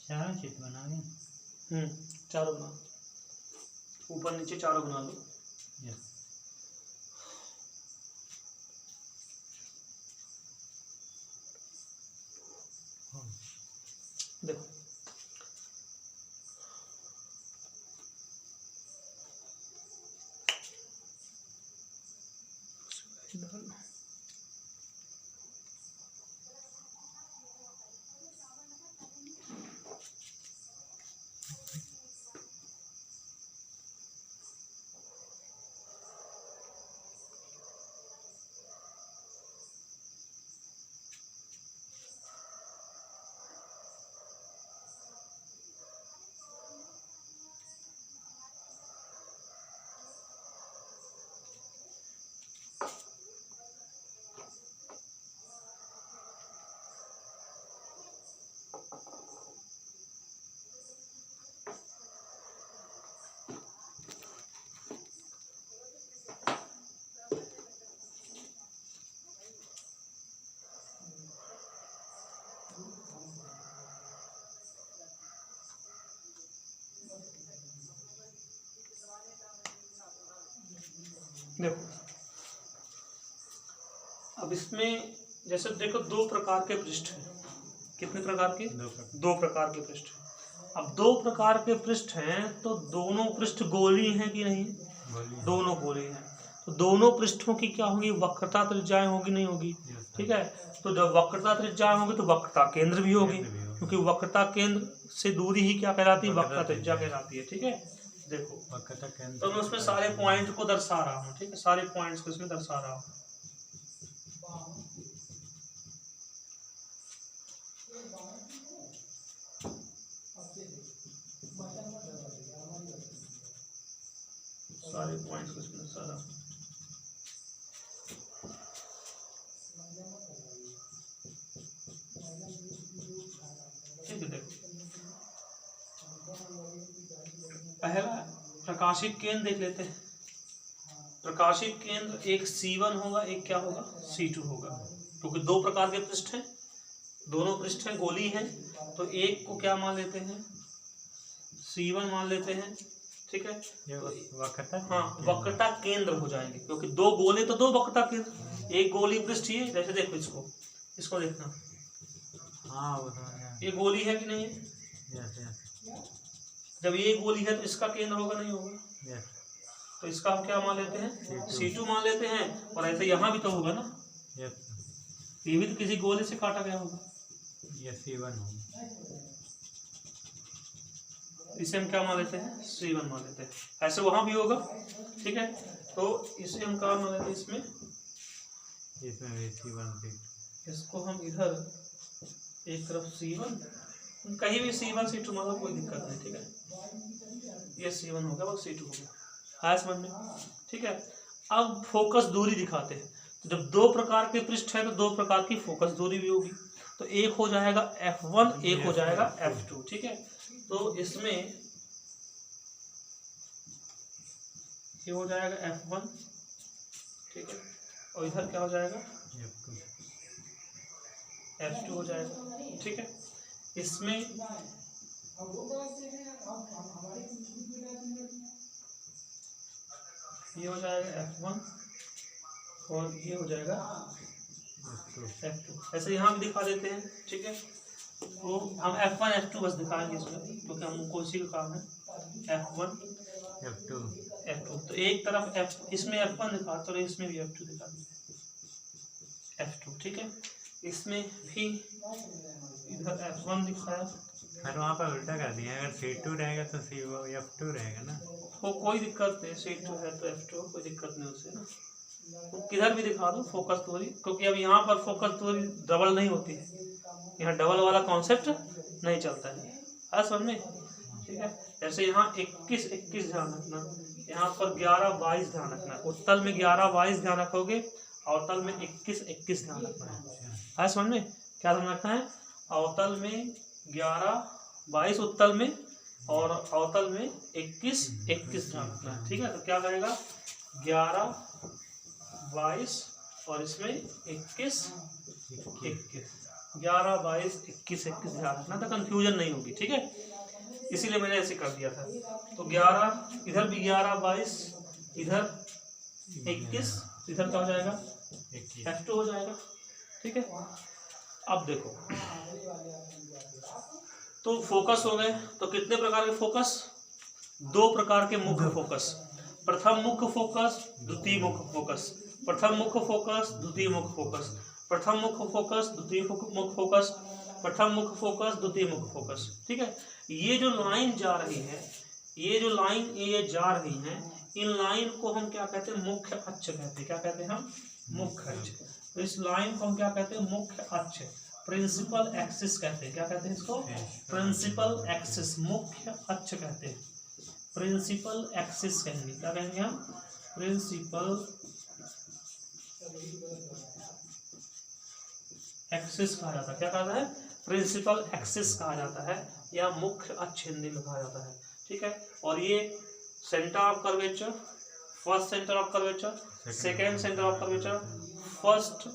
चारों चित्र बना गए। चारों बना, ऊपर नीचे चारों बना लो। देखो देखो अब इसमें जैसे देखो 2 प्रकार के पृष्ठ हैं। कितने प्रकार के, 2 प्रकार के पृष्ठ। अब 2 प्रकार के पृष्ठ हैं तो दोनों पृष्ठ गोली हैं कि नहीं, दोनों गोली हैं। तो दोनों पृष्ठों की क्या होगी, वक्रता त्रिज्याएं होगी नहीं होगी। ठीक है, तो जब वक्रता त्रिज्याएं होगी तो वक्रता केंद्र भी होगी, क्योंकि वक्रता केंद्र से दूरी ही क्या कहलाती है, वक्रता त्रिज्या कहलाती है। ठीक है, देखो तो मैं उसमें सारे पॉइंट को दर्शा रहा हूँ। ठीक है, सारे पॉइंट्स को इसमें दर्शा रहा हूँ। सारे पॉइंट्स इसमें सारा ठीक है। देखो पहला प्रकाशिक केंद्र देख लेते हैं। प्रकाशिक केंद्र एक C1 होगा, एक क्या होगा C2 होगा, क्योंकि दो प्रकार के पृष्ठ हैं, दोनों पृष्ठ हैं गोली हैं, तो एक को क्या मान लेते हैं C1 मान लेते हैं, ठीक है। हाँ वक्रता केंद्र हो जाएंगे, क्योंकि दो गोले तो दो वक्रता केंद्र, एक गोली पृष्ठ ही है। जैसे देखो इसको देखना, हाँ ये गोली है कि नहीं है? जब ये गोली है तो इसका केंद्र होगा नहीं होगा? तो इसका हम क्या मान लेते हैं C2 मान लेते हैं। और ऐसे यहाँ भी तो होगा ना, ये भी तो किसी गोले से काटा गया होगा, ये C1 होगा, इसे हम क्या मान लेते हैं C1 मान लेते हैं। ऐसे वहां भी होगा, ठीक है। तो इसे हम क्या मान लेते हैं, इसमें भी C1, इसको हम इधर एक तरफ C1, कहीं भी C1 C2 मान लो, कोई दिक्कत नहीं, ठीक है। ये C1 हो गया और C2 हो गया, है समझ में, ठीक है। अब फोकस दूरी दिखाते हैं। जब दो प्रकार के पृष्ठ है तो दो प्रकार की फोकस दूरी भी होगी, तो एक हो जाएगा F1, एक हो जाएगा F2, ठीक है। तो इसमें ये हो जाएगा F1, ठीक है, और इधर क्या हो जाएगा F2 हो जाएगा, ठीक है। इसमें ये हो जाएगा F1 और ये हो जाएगा F2। ऐसे यहाँ भी दिखा देते हैं, ठीक है। तो हम F1 F2 बस दिखाएंगे इसमें, क्योंकि हमको उसी का काम है। F1 F2 तो एक तरफ इसमें F1 दिखा, तो इसमें भी F2 दिखा देते हैं, F2, ठीक है। इसमें भी इधर F1 दिखाया, फिर वहाँ पर उल्टा कर दिया, अगर C2 रहेगा तो F2 रहेगा ना, वो कोई दिक्कत नहीं, C2 है तो F2, कोई दिक्कत नहीं उससे ना। तो किधर भी दिखा दो फोकस दूरी, क्योंकि अब यहाँ पर फोकस दूरी डबल नहीं होती है, यहाँ डबल वाला कॉन्सेप्ट नहीं चलता है समझ में, ठीक है। जैसे यहाँ 21 ध्यान रखना, यहाँ पर 11-22 ध्यान रखना, उत्तल में 11-22 ध्यान रखोगे, अवतल में 21-21 ध्यान रखना है समझ में। क्या ध्यान रखना है, अवतल में 11-22 उत्तल में, और अवतल में 21-21 ध्यान रखना है, ठीक है। तो क्या करेगा 11-22 और इसमें 21-21, 11-22-21 ध्यान रखना, तो कंफ्यूजन नहीं होगी, ठीक है। इसीलिए मैंने ऐसे कर दिया था। तो 11 इधर भी 11-22, इधर 21, इधर क्या हो जाएगा F2 हो जाएगा, ठीक है। अब देखो तो फोकस हो गए, तो कितने प्रकार के फोकस, दो प्रकार के मुख्य फोकस, प्रथम मुख्य फोकस, द्वितीय मुख्य फोकस, प्रथम मुख्य फोकस, द्वितीय मुख्य फोकस, प्रथम मुख्य फोकस, द्वितीय मुख्य फोकस, प्रथम मुख्य फोकस, द्वितीय मुख्य फोकस, ठीक है। ये जो लाइन जा रही है, ये जो लाइन ये जा रही है, इन लाइन को हम क्या कहते हैं मुख्य अक्ष कहते हैं। क्या कहते हैं हम मुख्य अक्ष। तो इस लाइन को हम क्या कहते हैं मुख्य अक्ष, प्रिंसिपल एक्सिस कहते हैं। क्या कहते हैं इसको प्रिंसिपल एक्सिस, मुख्य अक्ष कहते हैं, प्रिंसिपल एक्सिस कहेंगे। क्या कहेंगे हम प्रिंसिपल एक्सिस कहा जाता है। क्या कहा जाता है प्रिंसिपल एक्सिस कहा जाता है, या मुख्य अक्ष हिंदी में कहा जाता है, ठीक है। और ये centre of curvature, first centre of curvature, second centre of curvature, first,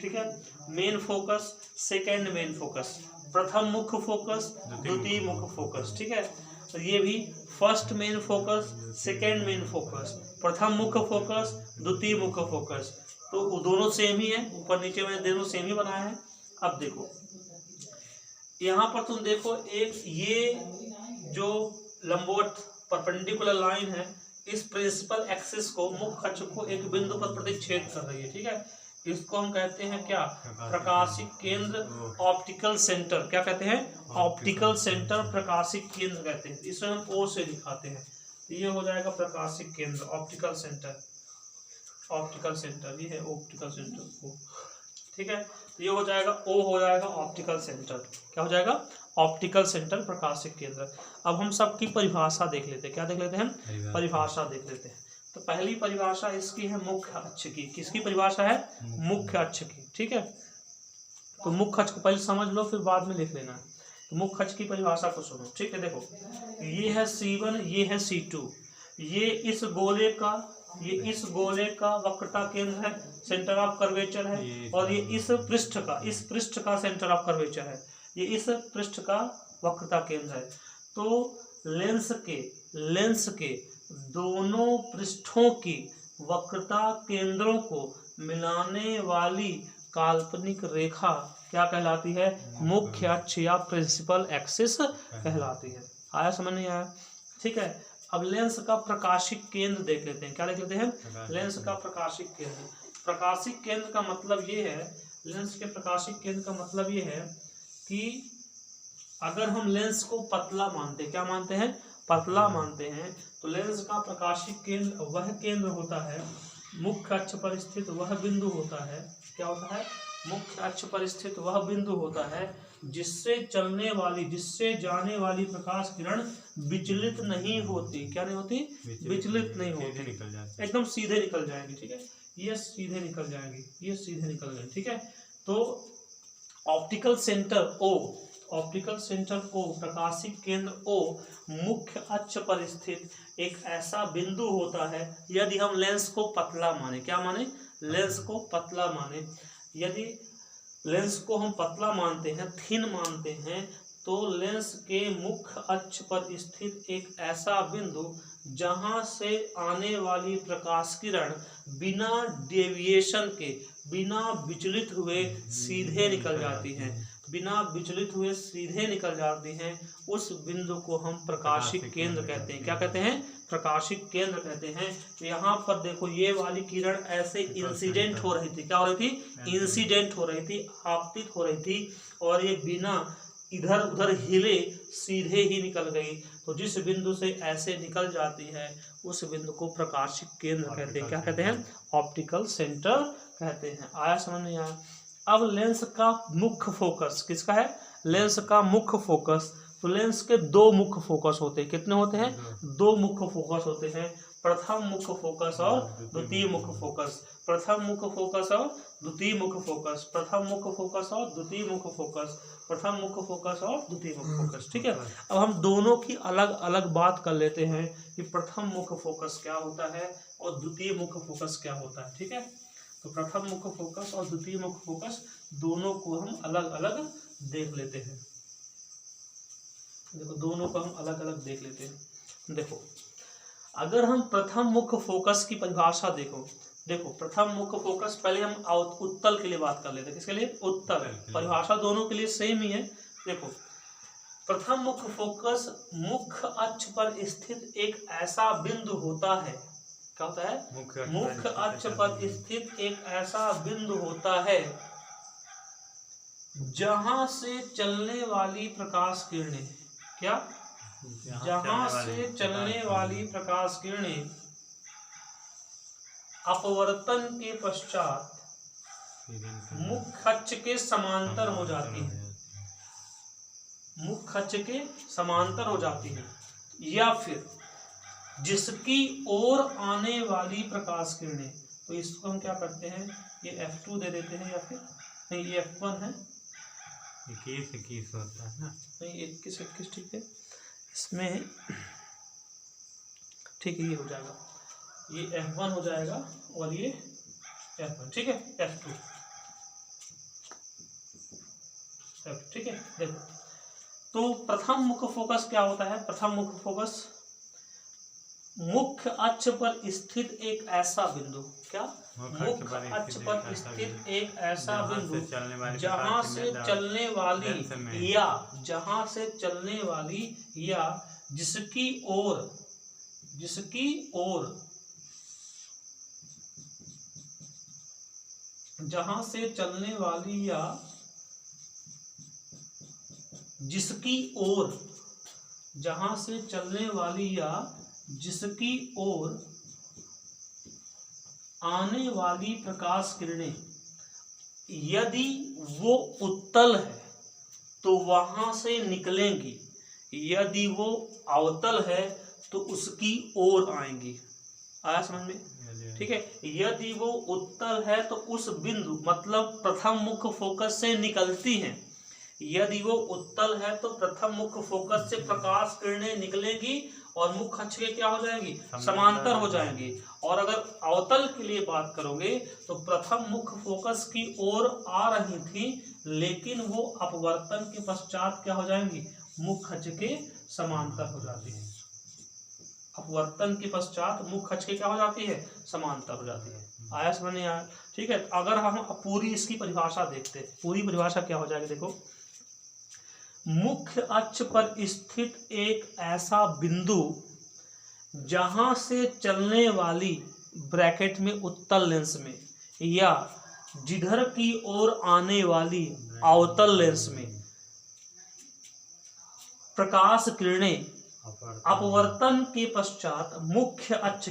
ठीक है, main focus, second main focus, प्रथम मुख्य फोकस, द्वितीय मुख्य फोकस, ठीक है। तो ये भी first main focus, second main focus, प्रथम मुख्य फोकस, द्वितीय मुख्य फोकस, तो वो दोनों सेम ही है, ऊपर नीचे मैंने दोनों सेम ही बनाया है। अब देखो यहाँ पर तुम देखो, एक ये जो लंबवत परपेंडिकुलर लाइन है, इस प्रिंसिपल एक्सिस को मुख्य अक्ष को एक बिंदु पर प्रतिच्छेद कर रही है, ठीक है। इसको हम कहते हैं क्या प्रकाशिक केंद्र, ऑप्टिकल सेंटर। क्या कहते हैं ऑप्टिकल सेंटर, प्रकाशिक केंद्र कहते हैं। इसे हम ओ से दिखाते हैं, ये हो जाएगा प्रकाशिक केंद्र, ऑप्टिकल सेंटर, ऑप्टिकल सेंटर, ये है ऑप्टिकल सेंटर को, ठीक है, तो ये हो जाएगा O हो जाएगा ऑप्टिकल सेंटर। क्या हो जाएगा? ऑप्टिकल सेंटर, प्रकाशिक केंद्र। अब हम सबकी परिभाषा देख लेते हैं। क्या देख लेते हैं? परिभाषा देख लेते हैं। तो पहली परिभाषा इसकी है मुख्य अक्ष की। किसकी परिभाषा है? मुख्य अक्ष की। ठीक है, तो मुख्य अक्ष को पहले समझ लो, फिर बाद में लिख लेना। तो मुख्य अक्ष की परिभाषा को सुनो। ठीक है, देखो ये है C1, ये है C2, ये इस गोले का वक्रता केंद्र है, सेंटर ऑफ कर्वेचर है, और ये इस पृष्ठ का सेंटर ऑफ कर्वेचर है, ये इस पृष्ठ का वक्रता केंद्र है। तो लेंस के दोनों पृष्ठों की वक्रता केंद्रों को मिलाने वाली काल्पनिक रेखा क्या कहलाती है? मुख्य अक्ष या प्रिंसिपल एक्सिस कहलाती है। आया समझ नहीं आया? ठीक है, अब लेंस का प्रकाशिक केंद्र देख लेते हैं। क्या देख लेते हैं? लेंस का प्रकाशिक केंद्र। प्रकाशिक केंद्र का मतलब ये है, लेंस के प्रकाशिक केंद्र का मतलब ये है कि अगर हम लेंस को पतला मानते हैं, क्या मानते हैं? पतला मानते हैं, तो लेंस का प्रकाशिक केंद्र वह केंद्र होता है, मुख्य अक्ष पर स्थित वह बिंदु होता है। क्या होता है? मुख्य अक्ष पर स्थित वह बिंदु होता है जिससे जाने वाली प्रकाश किरण विचलित नहीं होती। क्या नहीं होती? विचलित नहीं होती, एकदम सीधे निकल जाएंगी। ठीक है, ये सीधे निकल जाएंगी, ये सीधे निकल गए। ठीक है, तो ऑप्टिकल सेंटर O, प्रकाशिक केंद्र O मुख्य अक्ष पर स्थित एक ऐसा बिंदु होता है। यदि हम लेंस को पतला माने, क्या माने? लेंस को पतला माने। यदि लेंस को हम पतला मानते हैं, थिन मानते हैं, तो लेंस के मुख्य अक्ष पर स्थित एक ऐसा बिंदु जहां से आने वाली प्रकाश किरण बिना डेविएशन के, बिना विचलित हुए सीधे निकल जाती हैं, उस बिंदु को हम प्रकाशिक केंद्र कहते हैं। क्या कहते हैं? प्रकाशिक केंद्र कहते हैं। तो यहाँ पर देखो, ये वाली किरण ऐसे इंसिडेंट हो रही थी। क्या हो रही थी? इंसिडेंट हो रही थी, आपतित हो रही थी, और ये बिना इधर उधर हिले सीधे ही निकल गई। तो जिस बिंदु से ऐसे निकल जाती है उस बिंदु को प्रकाशिक केंद्र कहते हैं। क्या कहते हैं? ऑप्टिकल सेंटर कहते हैं। आया समझ नहीं आया? अब लेंस का मुख्य फोकस किसका है? लेंस का मुख्य फोकस। तो लेंस के दो मुख्य फोकस होते हैं। कितने होते हैं? दो मुख्य फोकस होते हैं, प्रथम मुख्य फोकस और द्वितीय मुख्य फोकस। प्रथम मुख्य फोकस और द्वितीय मुख्य फोकस, प्रथम मुख्य फोकस और द्वितीय मुख्य फोकस, प्रथम मुख्य फोकस और द्वितीय मुख्य फोकस। ठीक है, अब हम दोनों की अलग अलग बात कर लेते हैं कि प्रथम मुख्य फोकस क्या होता है और द्वितीय मुख्य फोकस क्या होता है। ठीक है, तो प्रथम मुख्य फोकस और द्वितीय मुख्य फोकस दोनों को हम अलग अलग देख लेते हैं। देखो, दोनों को हम अलग अलग देख लेते हैं। देखो, अगर हम प्रथम मुख्य फोकस की परिभाषा देखो, प्रथम मुख्य फोकस, पहले हम उत्तल के लिए बात कर लेते हैं। किसके लिए? उत्तल। परिभाषा दोनों के लिए सेम ही है। देखो, प्रथम मुख्य फोकस मुख्य अक्ष पर स्थित एक ऐसा बिंदु होता है। क्या होता है? मुख्य अक्ष पर स्थित एक ऐसा बिंदु होता है जहां से चलने वाली प्रकाश किरणें, क्या? जहां से चलने वाली प्रकाश किरणें अपवर्तन के पश्चात मुख्य अक्ष के समांतर हो जाती है, मुख्य अक्ष के समांतर हो जाती है, या फिर जिसकी ओर आने वाली प्रकाश किरणें, तो इसको हम क्या करते हैं? ये F2 दे देते हैं, या फिर नहीं, ये F1 है, 21 होता है ना? नहीं, 21 ठीक है, इसमें ठीक है, ये हो जाएगा, ये F1 हो जाएगा और ये F1। ठीक है, F2 ठीक है। देखो, तो प्रथम मुख्य फोकस क्या होता है? प्रथम मुख्य फोकस मुख्य अक्ष पर स्थित एक ऐसा बिंदु, क्या? मुख्य अक्ष पर स्थित एक ऐसा बिंदु जहां से चलने वाली या जिसकी ओर जहां से चलने वाली या जिसकी ओर आने वाली प्रकाश किरणें यदि वो उत्तल है तो वहां से निकलेंगी, यदि वो अवतल है तो उसकी ओर आएंगी। आया समझ में? ठीक है, यदि वो उत्तल है तो उस बिंदु मतलब प्रथम मुख्य फोकस से निकलती हैं। यदि वो उत्तल है तो प्रथम मुख्य फोकस से प्रकाश किरणें निकलेंगी और मुख्य अक्ष के क्या हो जाएंगी? समांतर हो जाएंगी। और अगर अवतल के लिए बात करोगे तो प्रथम मुख्य फोकस की ओर आ रही थी, लेकिन वो अपवर्तन के पश्चात क्या हो जाएंगी? मुख्य अक्ष के समांतर हो जाती है। अपवर्तन के पश्चात मुख्य अक्ष के क्या हो जाती है? समांतर हो जाती है। आया समझ नहीं आया? ठीक है, अगर हम पूरी इसकी परिभाषा देखते, पूरी परिभाषा क्या हो जाएगी देखो। मुख्य अक्ष पर स्थित एक ऐसा बिंदु जहां से चलने वाली ब्रैकेट में उत्तल लेंस में या जिधर की ओर आने वाली अवतल लेंस में प्रकाश किरणें अपवर्तन के पश्चात मुख्य अक्ष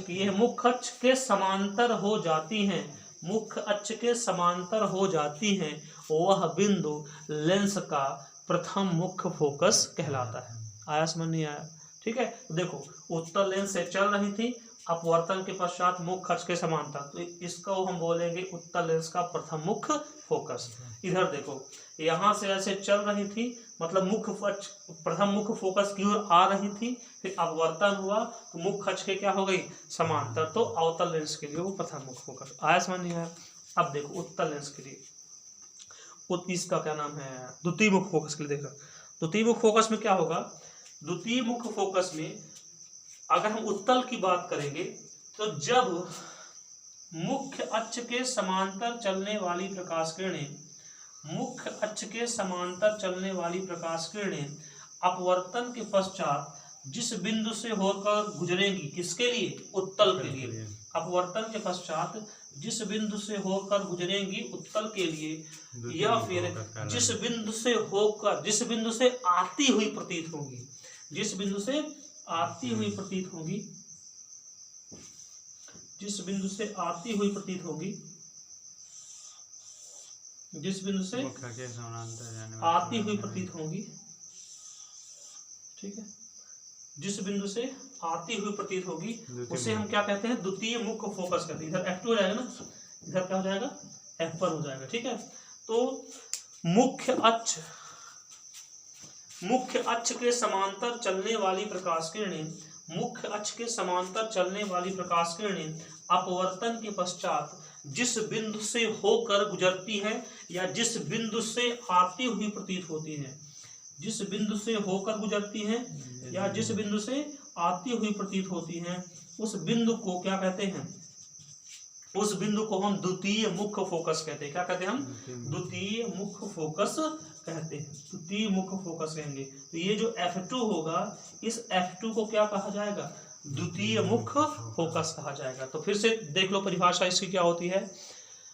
के समांतर हो जाती हैं, मुख्य अक्ष के समांतर हो जाती हैं, वह बिंदु लेंस का प्रथम मुख्य फोकस कहलाता है। आया समझ नहीं आया? ठीक है, देखो उत्तल लेंस से चल रही थी, अपवर्तन के पश्चात मुख्य अक्ष के समांतर, तो इसको हम बोलेंगे उत्तल लेंस का प्रथम मुख्य फोकस। इधर देखो, यहाँ से ऐसे चल रही थी, मतलब मुख्य अक्ष प्रथम मुख्य फोकस की ओर आ रही थी, फिर अपवर्तन हुआ तो मुख्य अक्ष के क्या हो गई? समांतर, तो अवतल लेंस के लिए वो प्रथम मुख्य फोकस। आया समझ नहीं आया? अब देखो उत्तल लेंस के लिए इसका क्या नाम है? द्वितीय मुख्य फोकस के लिए देखो। द्वितीय मुख्य फोकस में क्या होगा? द्वितीय मुख्य फोकस में अगर हम उत्तल की बात करेंगे तो जब मुख्य अक्ष के समांतर चलने वाली प्रकाश किरणें, मुख्य अक्ष के समांतर चलने वाली प्रकाश किरणें अपवर्तन के पश्चात जिस बिंदु से होकर गुजरेंगी, किसके लिए? उत्तल के लिए। अपवर्तन के पश्चात जिस बिंदु से होकर गुजरेंगी उत्तल के लिए, या फिर जिस बिंदु से होकर, जिस बिंदु से आती हुई प्रतीत होगी, जिस बिंदु से आती हुई प्रतीत होगी, जिस बिंदु से आती हुई प्रतीत होगी, जिस बिंदु से आती हुई प्रतीत होगी, ठीक है, जिस बिंदु से आती हुई प्रतीत होगी उसे हम क्या कहते हैं? द्वितीय मुख्य फोकस कहते हैं। इधर F2 हो जाएगा ना, इधर क्या हो जाएगा? F1 हो जाएगा। ठीक है, तो मुख्य अक्ष के समांतर चलने वाली प्रकाश किरणें, मुख्य अक्ष के समांतर चलने वाली प्रकाश किरणें अपवर्तन के पश्चात जिस बिंदु से होकर गुजरती है या जिस बिंदु से आती हुई प्रतीत होती है, जिस बिंदु से होकर गुजरती हैं या जिस बिंदु से आती हुई प्रतीत होती हैं, उस बिंदु को क्या कहते हैं? उस बिंदु को हम द्वितीय मुख्य फोकस कहते हैं। क्या कहते हैं हम? द्वितीय मुख्य फोकस कहते हैं, द्वितीय मुख्य फोकस कहेंगे। तो ये जो F2 होगा, इस F2 को क्या कहा जाएगा? द्वितीय मुख्य फोकस कहा जाएगा। तो फिर से देख लो परिभाषा इसकी क्या होती है।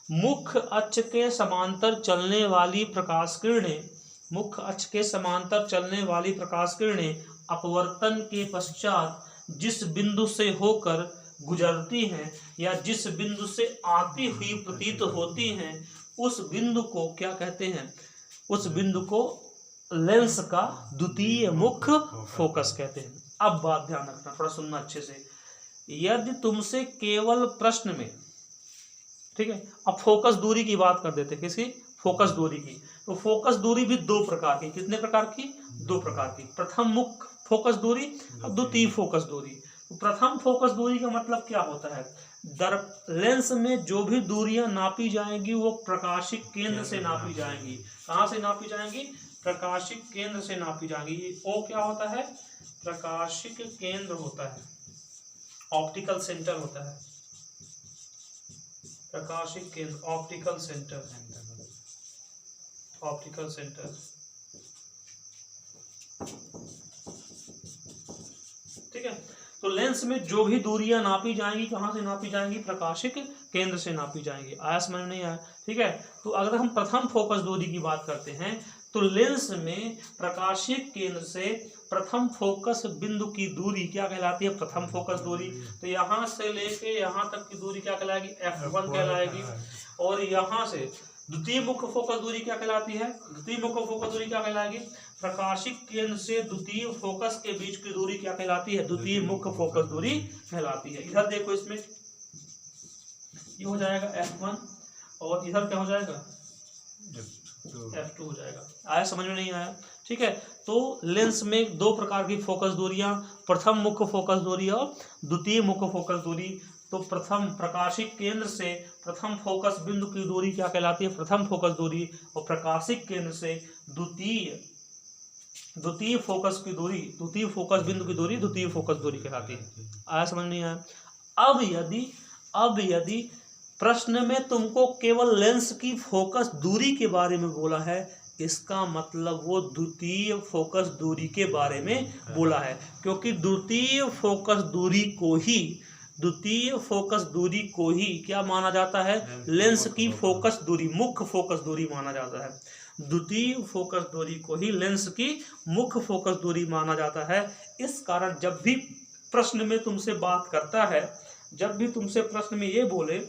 मुख्य अक्ष के समांतर चलने वाली प्रकाश किरणें, मुख्य अक्ष के समांतर चलने वाली प्रकाश किरणें अपवर्तन के पश्चात जिस बिंदु से होकर गुजरती हैं या जिस बिंदु से आती हुई प्रतीत होती हैं, उस बिंदु को क्या कहते हैं? उस बिंदु को लेंस का द्वितीय मुख्य फोकस कहते हैं। अब बात ध्यान रखना, थोड़ा सुनना अच्छे से। यदि तुमसे केवल प्रश्न में, ठीक है, अब फोकस दूरी की बात कर देते हैं। किसकी? फोकस दूरी की। तो फोकस दूरी भी दो प्रकार की। कितने प्रकार की? दो प्रकार की। प्रथम मुख्य फोकस दूरी और द्वितीय फोकस दूरी। तो प्रथम फोकस दूरी का मतलब क्या होता है? लेंस में जो भी दूरियां नापी जाएंगी वो प्रकाशिक केंद्र से नापी जाएंगी। कहाँ से नापी जाएंगी? प्रकाशिक केंद्र से नापी जाएंगी। वो क्या होता है? प्रकाशिक केंद्र होता है, ऑप्टिकल सेंटर होता है। प्रकाशिक केंद्र, ऑप्टिकल सेंटर, ऑप्टिकल सेंटर। ठीक है, तो लेंस में जो भी दूरियां नापी जाएंगी कहाँ से नापी जाएंगी? प्रकाशिक केंद्र से नापी जाएंगी। आया समझ नहीं आया? ठीक है, तो अगर हम प्रथम फोकस दूरी की बात करते हैं तो लेंस में प्रकाशिक केंद्र से प्रथम फोकस बिंदु की दूरी क्या कहलाती है? प्रथम फोकस दूरी। तो यहाँ से लेके यहाँ तक की दूरी क्या कहलाएगी? F1 कहलाएगी। और यहाँ से द्वितीय मुख्य फोकस दूरी क्या कहलाती है? द्वितीय मुख्य फोकस दूरी क्या कहलाएगी? प्रकाशिक केंद्र से द्वितीय फोकस के बीच की दूरी क्या कहलाती है? द्वितीय मुख्य फोकस दूरी कहलाती है। इधर देखो, इसमें ये हो जाएगा F1 और इधर क्या हो जाएगा? F2 हो जाएगा। आया समझ में? नहीं आया? ठीक है। तो लेंस में दो प्रकार की फोकस दूरियां, प्रथम मुख्य फोकस दूरी और द्वितीय मुख्य फोकस दूरी। तो प्रथम प्रकाशिक केंद्र से प्रथम फोकस बिंदु की दूरी क्या कहलाती है? प्रथम फोकस दूरी। और प्रकाशिक केंद्र से द्वितीय फोकस की दूरी, द्वितीय फोकस बिंदु की दूरी द्वितीय फोकस दूरी कहलाती है। आया समझ नहीं आया? अब यदि प्रश्न में तुमको केवल लेंस की फोकस दूरी के बारे में बोला है, इसका मतलब वो द्वितीय फोकस दूरी के बारे में बोला है, क्योंकि द्वितीय फोकस दूरी को ही क्या माना जाता है? लेंस की फोकस दूरी, मुख्य फोकस दूरी माना जाता है। द्वितीय फोकस दूरी को ही लेंस की मुख्य फोकस दूरी माना जाता है। इस कारण जब भी प्रश्न में तुमसे बात करता है, जब भी तुमसे प्रश्न में ये बोले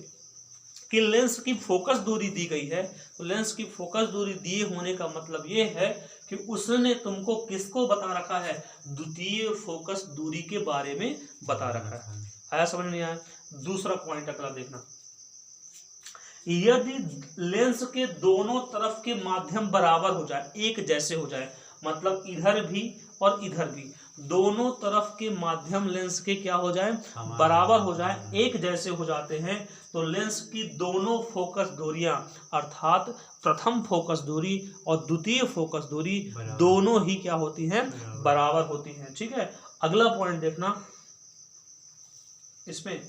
कि लेंस की फोकस दूरी दी गई है, तो लेंस की फोकस दूरी दिए होने का मतलब ये है कि उसने तुमको किसको बता रखा है? द्वितीय फोकस दूरी के बारे में बता रखा है। आया समझ नहीं आया? दूसरा पॉइंट अगला देखना, यदि लेंस के दोनों तरफ के माध्यम बराबर हो जाए, एक जैसे हो जाए, मतलब इधर भी और इधर भी दोनों तरफ के माध्यम लेंस के क्या हो जाए? बराबर हो जाए, एक जैसे हो जाते हैं, तो लेंस की दोनों फोकस दूरियां अर्थात प्रथम फोकस दूरी और द्वितीय फोकस दूरी दोनों ही क्या होती हैं? बराबर होती हैं। ठीक है। अगला पॉइंट देखना इसमें।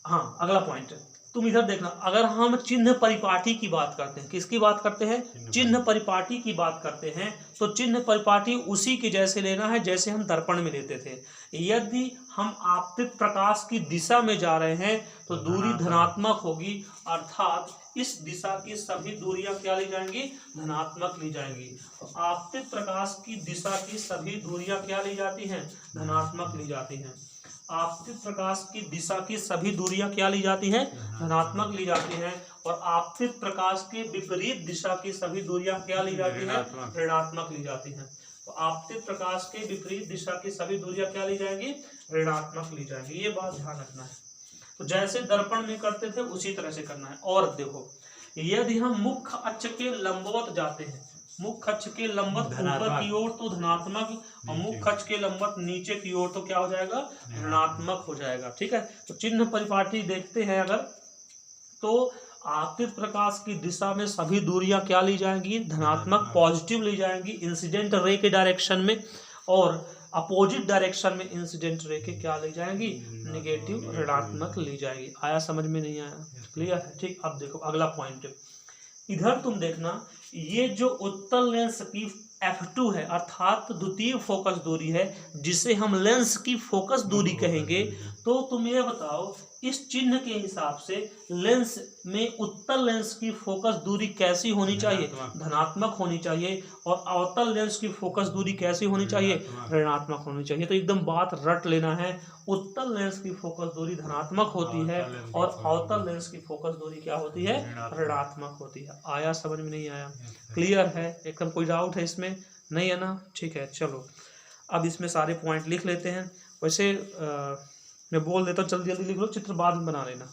हाँ, अगला पॉइंट तुम इधर देखना, अगर हम चिन्ह परिपाटी की बात करते हैं, किसकी बात करते हैं? चिन्ह परिपाटी की बात करते हैं, तो चिन्ह परिपाटी उसी के जैसे लेना है जैसे हम दर्पण में लेते थे। यदि हम आपतित प्रकाश की दिशा में जा रहे हैं तो दूरी धनात्मक होगी, अर्थात इस दिशा की सभी दूरियां क्या ली जाएंगी? धनात्मक ली जाएंगी। तो आपतित प्रकाश की दिशा की सभी दूरियां क्या ली जाती हैं? धनात्मक ली जाती हैं। आपतित प्रकाश की दिशा की सभी दूरियां क्या ली जाती हैं? धनात्मक ली जाती हैं। और आपतित प्रकाश के विपरीत दिशा की सभी दूरियां क्या ली जाती हैं? ऋणात्मक ली जाती हैं। तो आपतित प्रकाश के विपरीत दिशा की सभी दूरियां क्या ली जाएंगी? ऋणात्मक ली जाएंगी। ये बात ध्यान रखना है। तो जैसे दर्पण में करते थे उसी तरह से करना है। और देखो, यदि हम मुख्य अक्ष के लंबवत जाते हैं, मुख्य अक्ष के लंबवत ऊपर की ओर तो धनात्मक, और मुख्य अक्ष के लंबवत नीचे की ओर तो क्या हो जाएगा? ऋणात्मक हो जाएगा। ठीक है। तो चिन्ह परिपाटी देखते हैं अगर, तो आपतित प्रकाश की दिशा में सभी दूरियां क्या ली जाएंगी? धनात्मक, पॉजिटिव ली जाएंगी इंसिडेंट रे के डायरेक्शन में, और अपोजिट डायरेक्शन में इंसिडेंट रे के क्या ली जाएंगी? नेगेटिव, ऋणात्मक ली जाएगी। आया समझ में? नहीं आया? क्लियर है? ठीक। अब देखो अगला पॉइंट, इधर तुम देखना, ये जो उत्तल लेंस की F2 है अर्थात द्वितीय फोकस दूरी है, जिसे हम लेंस की फोकस दूरी कहेंगे, तो तुम ये बताओ इस चिन्ह के हिसाब से लेंस में उत्तल लेंस की फोकस दूरी कैसी होनी चाहिए? धनात्मक होनी चाहिए। और अवतल लेंस की फोकस दूरी कैसी होनी चाहिए? ऋणात्मक होनी चाहिए। तो एकदम बात रट लेना है, उत्तल लेंस की फोकस दूरी धनात्मक होती है और अवतल लेंस की फोकस दूरी क्या होती है? ऋणात्मक होती है। आया समझ में? नहीं आया? क्लियर है? एकदम कोई डाउट है इसमें? नहीं है ना? ठीक है। चलो अब इसमें सारे पॉइंट लिख लेते हैं। वैसे मैं बोल देता हूँ, जल्दी जल्दी लिख लो, चित्र बाद में बना लेना,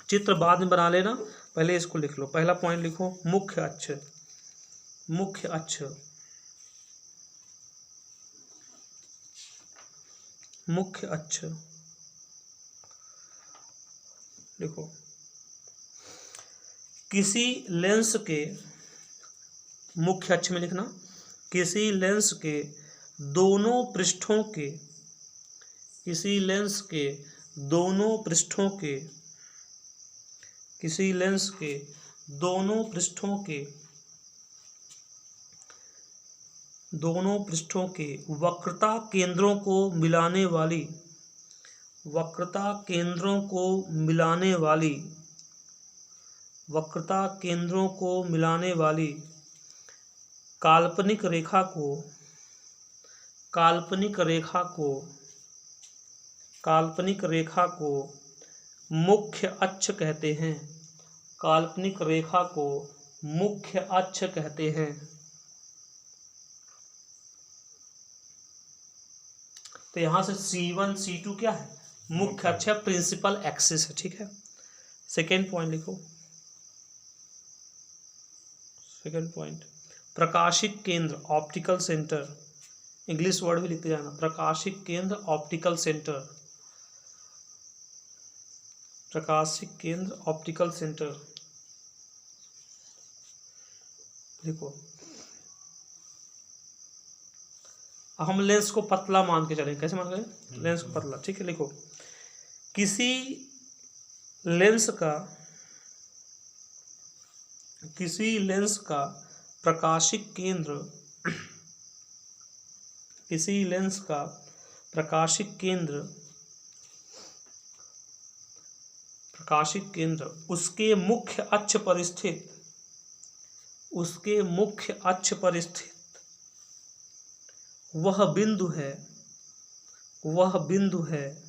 चित्र बाद में बना लेना, पहले इसको लिख लो। पहला पॉइंट लिखो, मुख्य अक्ष, मुख्य अक्ष, मुख्य अक्ष लिखो। किसी लेंस के मुख्य अक्ष में लिखना, किसी लेंस के दोनों पृष्ठों के, किसी लेंस के दोनों पृष्ठों के, किसी लेंस के दोनों पृष्ठों के, दोनों पृष्ठों के वक्रता केंद्रों को मिलाने वाली, वक्रता केंद्रों को मिलाने वाली, वक्रता केंद्रों को मिलाने वाली काल्पनिक रेखा को, काल्पनिक रेखा को, काल्पनिक रेखा को मुख्य अक्ष कहते हैं। काल्पनिक रेखा को मुख्य अक्ष कहते हैं। तो यहां से C1 C2 क्या है, मुख्य अक्ष है, प्रिंसिपल एक्सिस है। ठीक है, सेकेंड पॉइंट लिखो। सेकेंड पॉइंट, प्रकाशिक केंद्र ऑप्टिकल सेंटर, इंग्लिश वर्ड भी लिखते जाना, प्रकाशिक केंद्र ऑप्टिकल सेंटर, प्रकाशिक केंद्र ऑप्टिकल सेंटर लिखो। अब हम लेंस को पतला मान के चलें, कैसे मान के, लेंस को पतला। ठीक है, लिखो किसी लेंस का प्रकाशिक केंद्र, किसी लेंस का प्रकाशिक केंद्र उसके मुख्य अक्ष पर स्थित, उसके मुख्य अक्ष पर स्थित वह बिंदु है, वह बिंदु है,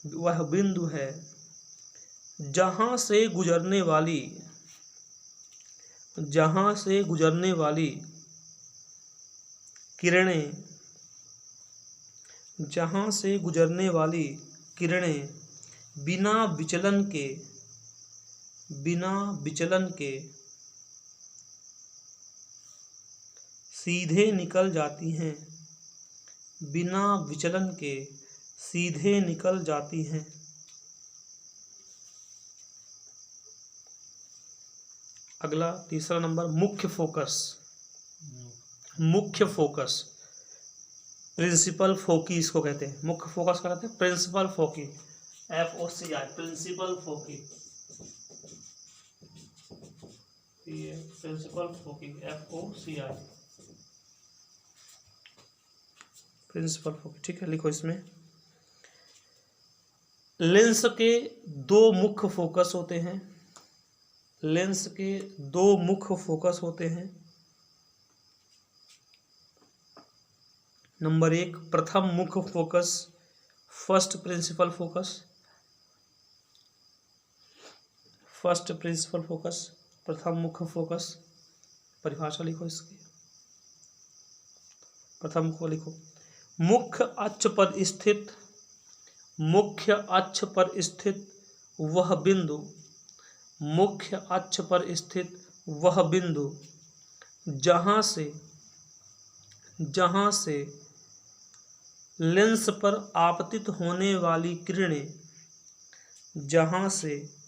वह बिंदु है जहां से गुजरने वाली, जहां से गुजरने वाली किरणें, जहां से गुजरने वाली किरणें बिना विचलन के, बिना विचलन के सीधे निकल जाती हैं, बिना विचलन के सीधे निकल जाती हैं। अगला तीसरा नंबर, मुख्य फोकस, मुख्य फोकस, प्रिंसिपल फोकी इसको कहते हैं। मुख्य फोकस क्या कहते हैं, प्रिंसिपल फोकी, FOCI, प्रिंसिपल फोकी, ये प्रिंसिपल फोकी, FOCI, प्रिंसिपल फोकी। ठीक है, लिखो इसमें लेंस के दो मुख्य फोकस होते हैं, लेंस के दो मुख्य फोकस होते हैं। नंबर 1, प्रथम मुख्य focus, first principle focus, first principle focus, प्रथम मुख्य फोकस। परिभाषा लिखो इसकी, प्रथम को लिखो, मुख्य अक्ष पर स्थित, मुख्य अक्ष पर स्थित वह बिंदु, मुख्य अक्ष पर स्थित वह बिंदु जहां से, जहां से लेंस पर आपतित होने वाली किरणें, जहां से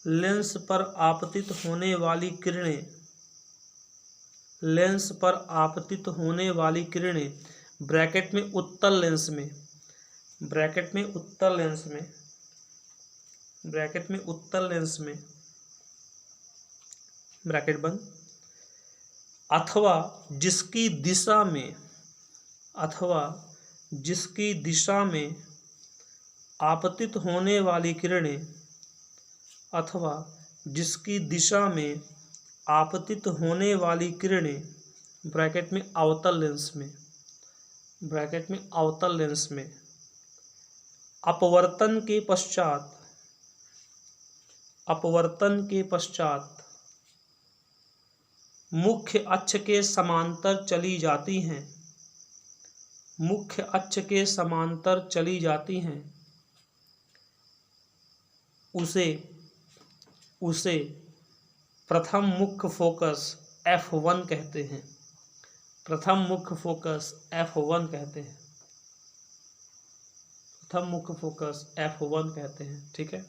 लेंस पर आपतित होने वाली किरणें, लेंस पर आपतित होने वाली किरणें, ब्रैकेट में उत्तल लेंस में, ब्रैकेट में उत्तल लेंस में, ब्रैकेट में उत्तल लेंस में, ब्रैकेट बंद, अथवा जिसकी दिशा में, अथवा जिसकी दिशा में आपतित होने वाली किरणें, अथवा जिसकी दिशा में आपतित होने वाली किरणें, ब्रैकेट में अवतल लेंस में, ब्रैकेट में अवतल लेंस में अपवर्तन के पश्चात, अपवर्तन के पश्चात मुख्य अक्ष के समांतर चली जाती हैं, मुख्य अक्ष के समांतर चली जाती हैं, उसे प्रथम मुख्य फोकस F1 कहते हैं, प्रथम मुख्य फोकस F1 कहते हैं, प्रथम मुख्य फोकस F1 कहते हैं। ठीक है,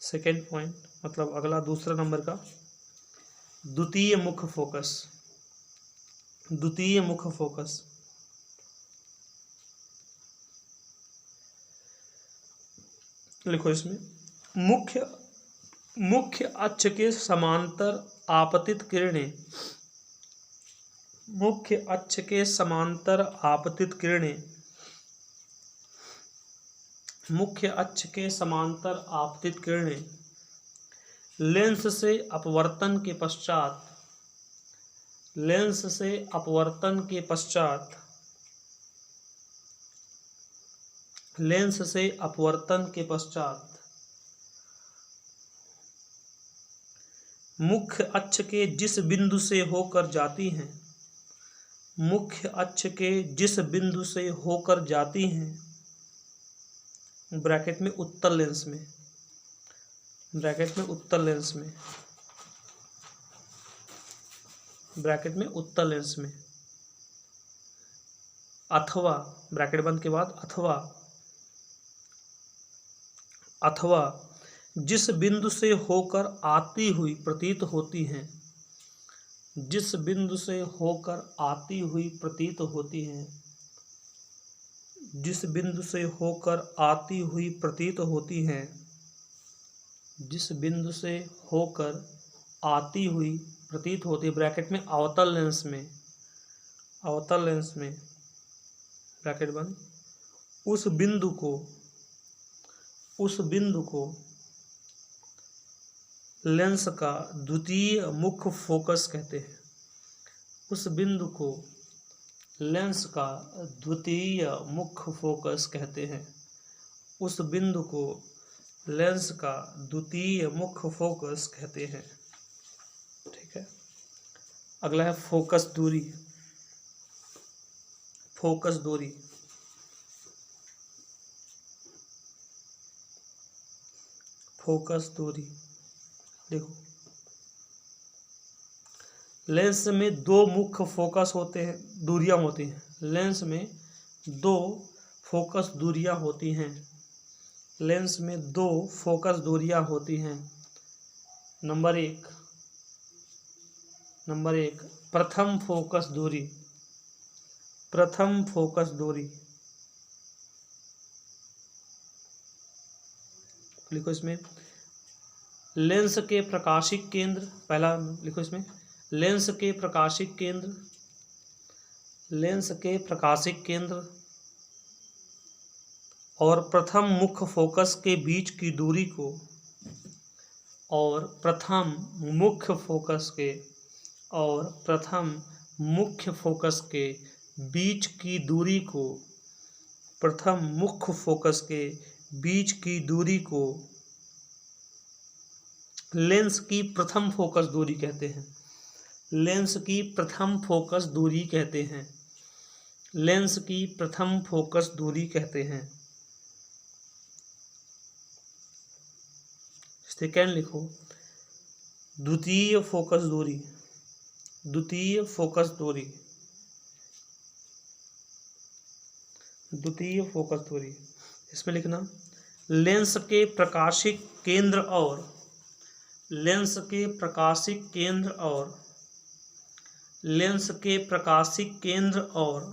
सेकेंड पॉइंट, मतलब अगला दूसरा नंबर का, द्वितीय मुख्य फोकस, द्वितीय मुख्य फोकस, लिखो इसमें, मुख्य अक्ष के समांतर आपतित किरणें, मुख्य अक्ष के समांतर आपतित किरणें, मुख्य अक्ष के समांतर आपतित किरणें लेंस से अपवर्तन के पश्चात, लेंस से अपवर्तन के पश्चात लेंस से अपवर्तन के पश्चात मुख्य अक्ष के जिस बिंदु से होकर जाती हैं, मुख्य अक्ष के जिस बिंदु से होकर जाती हैं, ब्रैकेट में उत्तल लेंस में, ब्रैकेट में उत्तल लेंस में, ब्रैकेट में उत्तल लेंस में, अथवा ब्रैकेट बंद के बाद अथवा जिस बिंदु से होकर आती हुई प्रतीत होती हैं, जिस बिंदु से होकर आती हुई प्रतीत होती हैं, जिस बिंदु से होकर आती हुई प्रतीत होती हैं, जिस बिंदु से होकर आती हुई प्रतीत होती है, ब्रैकेट में अवतल लेंस में, अवतल लेंस में, ब्रैकेट बंद, उस बिंदु को लेंस का द्वितीय मुख्य फोकस कहते हैं। उस बिंदु को लेंस का द्वितीय मुख्य फोकस कहते हैं। उस बिंदु को लेंस का द्वितीय मुख्य फोकस कहते हैं। ठीक है, अगला है फोकस दूरी। फोकस दूरी, फोकस दूरी देखो, लेंस में दो मुख्य फोकस होते हैं, दूरियां होती हैं। लेंस में दो फोकस दूरियां होती हैं। लेंस में दो फोकस दूरियां होती हैं। नंबर एक प्रथम फोकस दूरी, प्रथम फोकस दूरी लिखो इसमें। लेंस के प्रकाशिक केंद्र, पहला लिखो इसमें, लेंस के प्रकाशिक केंद्र, लेंस के प्रकाशिक केंद्र और प्रथम मुख्य फोकस के बीच की दूरी को, और प्रथम मुख्य फोकस के, और प्रथम मुख्य फोकस के बीच की दूरी को, प्रथम मुख्य फोकस के बीच की दूरी को लेंस की प्रथम फोकस दूरी कहते हैं। लेंस की प्रथम फोकस दूरी कहते हैं। लेंस की प्रथम फोकस दूरी कहते हैं। सेकेंड लिखो, द्वितीय फोकस दूरी, द्वितीय फोकस दूरी, द्वितीय फोकस दूरी। इसमें लिखना, लेंस के प्रकाशिक केंद्र और, लेंस के प्रकाशिक केंद्र और, लेंस के प्रकाशिक केंद्र और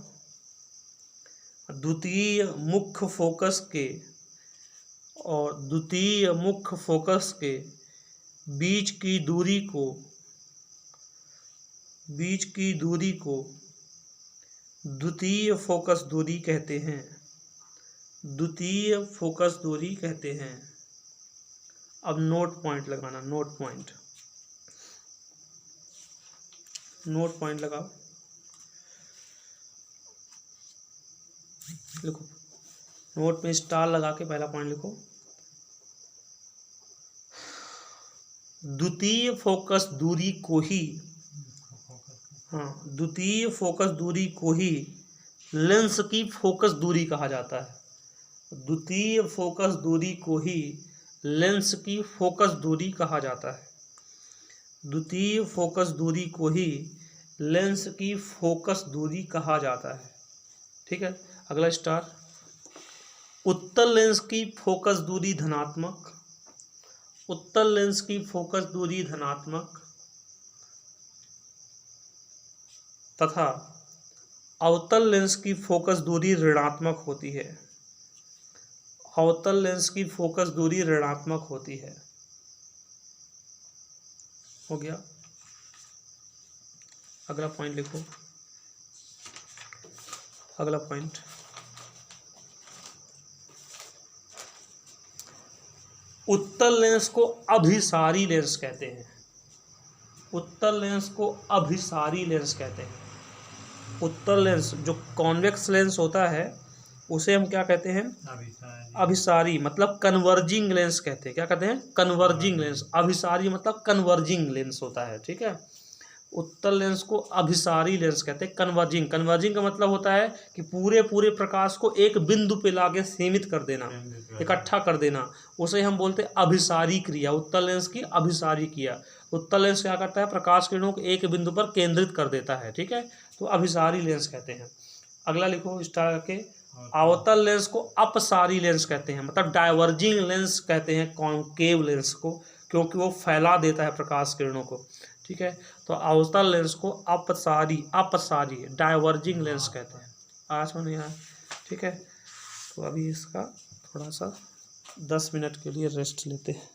द्वितीय मुख्य फोकस के, और द्वितीय मुख्य फोकस के बीच की दूरी को, बीच की दूरी को द्वितीय फोकस दूरी कहते हैं। द्वितीय फोकस दूरी कहते हैं। अब नोट पॉइंट लगाना, नोट पॉइंट, नोट पॉइंट लगाओ, लिखो, नोट में स्टार लगा के पहला पॉइंट लिखो। द्वितीय फोकस दूरी को ही, हाँ, द्वितीय फोकस दूरी को ही लेंस की फोकस दूरी कहा जाता है। द्वितीय फोकस दूरी को ही लेंस की फोकस दूरी कहा जाता है। द्वितीय फोकस दूरी को ही लेंस की फोकस दूरी कहा जाता है। ठीक है, अगला स्टार, उत्तल लेंस की फोकस दूरी धनात्मक, उत्तल लेंस की फोकस दूरी धनात्मक तथा अवतल लेंस की फोकस दूरी ऋणात्मक होती है। अवतल लेंस की फोकस दूरी ऋणात्मक होती है। हो गया, अगला पॉइंट लिखो, अगला पॉइंट, उत्तल लेंस को अभिसारी लेंस कहते हैं। उत्तल लेंस को अभिसारी लेंस कहते हैं। उत्तल लेंस जो कॉन्वेक्स लेंस होता है उसे हम क्या कहते हैं, अभिसारी, मतलब कन्वर्जिंग लेंस कहते हैं। क्या कहते हैं, कन्वर्जिंग लेंस। अभिसारी मतलब कन्वर्जिंग लेंस होता है, ठीक है। उत्तल लेंस को अभिसारी लेंस कहते हैं। कन्वर्जिंग, कन्वर्जिंग का मतलब होता है कि पूरे पूरे प्रकाश को एक बिंदु पे लाके सीमित कर देना, इकट्ठा कर देना, उसे हम बोलते हैं अभिसारी क्रिया। उत्तल लेंस की अभिसारी क्रिया। उत्तल लेंस क्या करता है, प्रकाश किरणों को एक बिंदु पर केंद्रित कर देता है, ठीक है, तो अभिसारी लेंस कहते हैं। अगला लिखो स्टार करके, अवतल लेंस को अपसारी लेंस कहते हैं, मतलब डाइवर्जिंग लेंस कहते हैं कॉन्केव लेंस को, क्योंकि वो फैला देता है प्रकाश किरणों को, ठीक है। तो अवतल लेंस को अपसारी डाइवर्जिंग लेंस कहते हैं। आज में नहीं आया, ठीक है। तो अभी इसका थोड़ा सा 10 मिनट के लिए रेस्ट लेते हैं।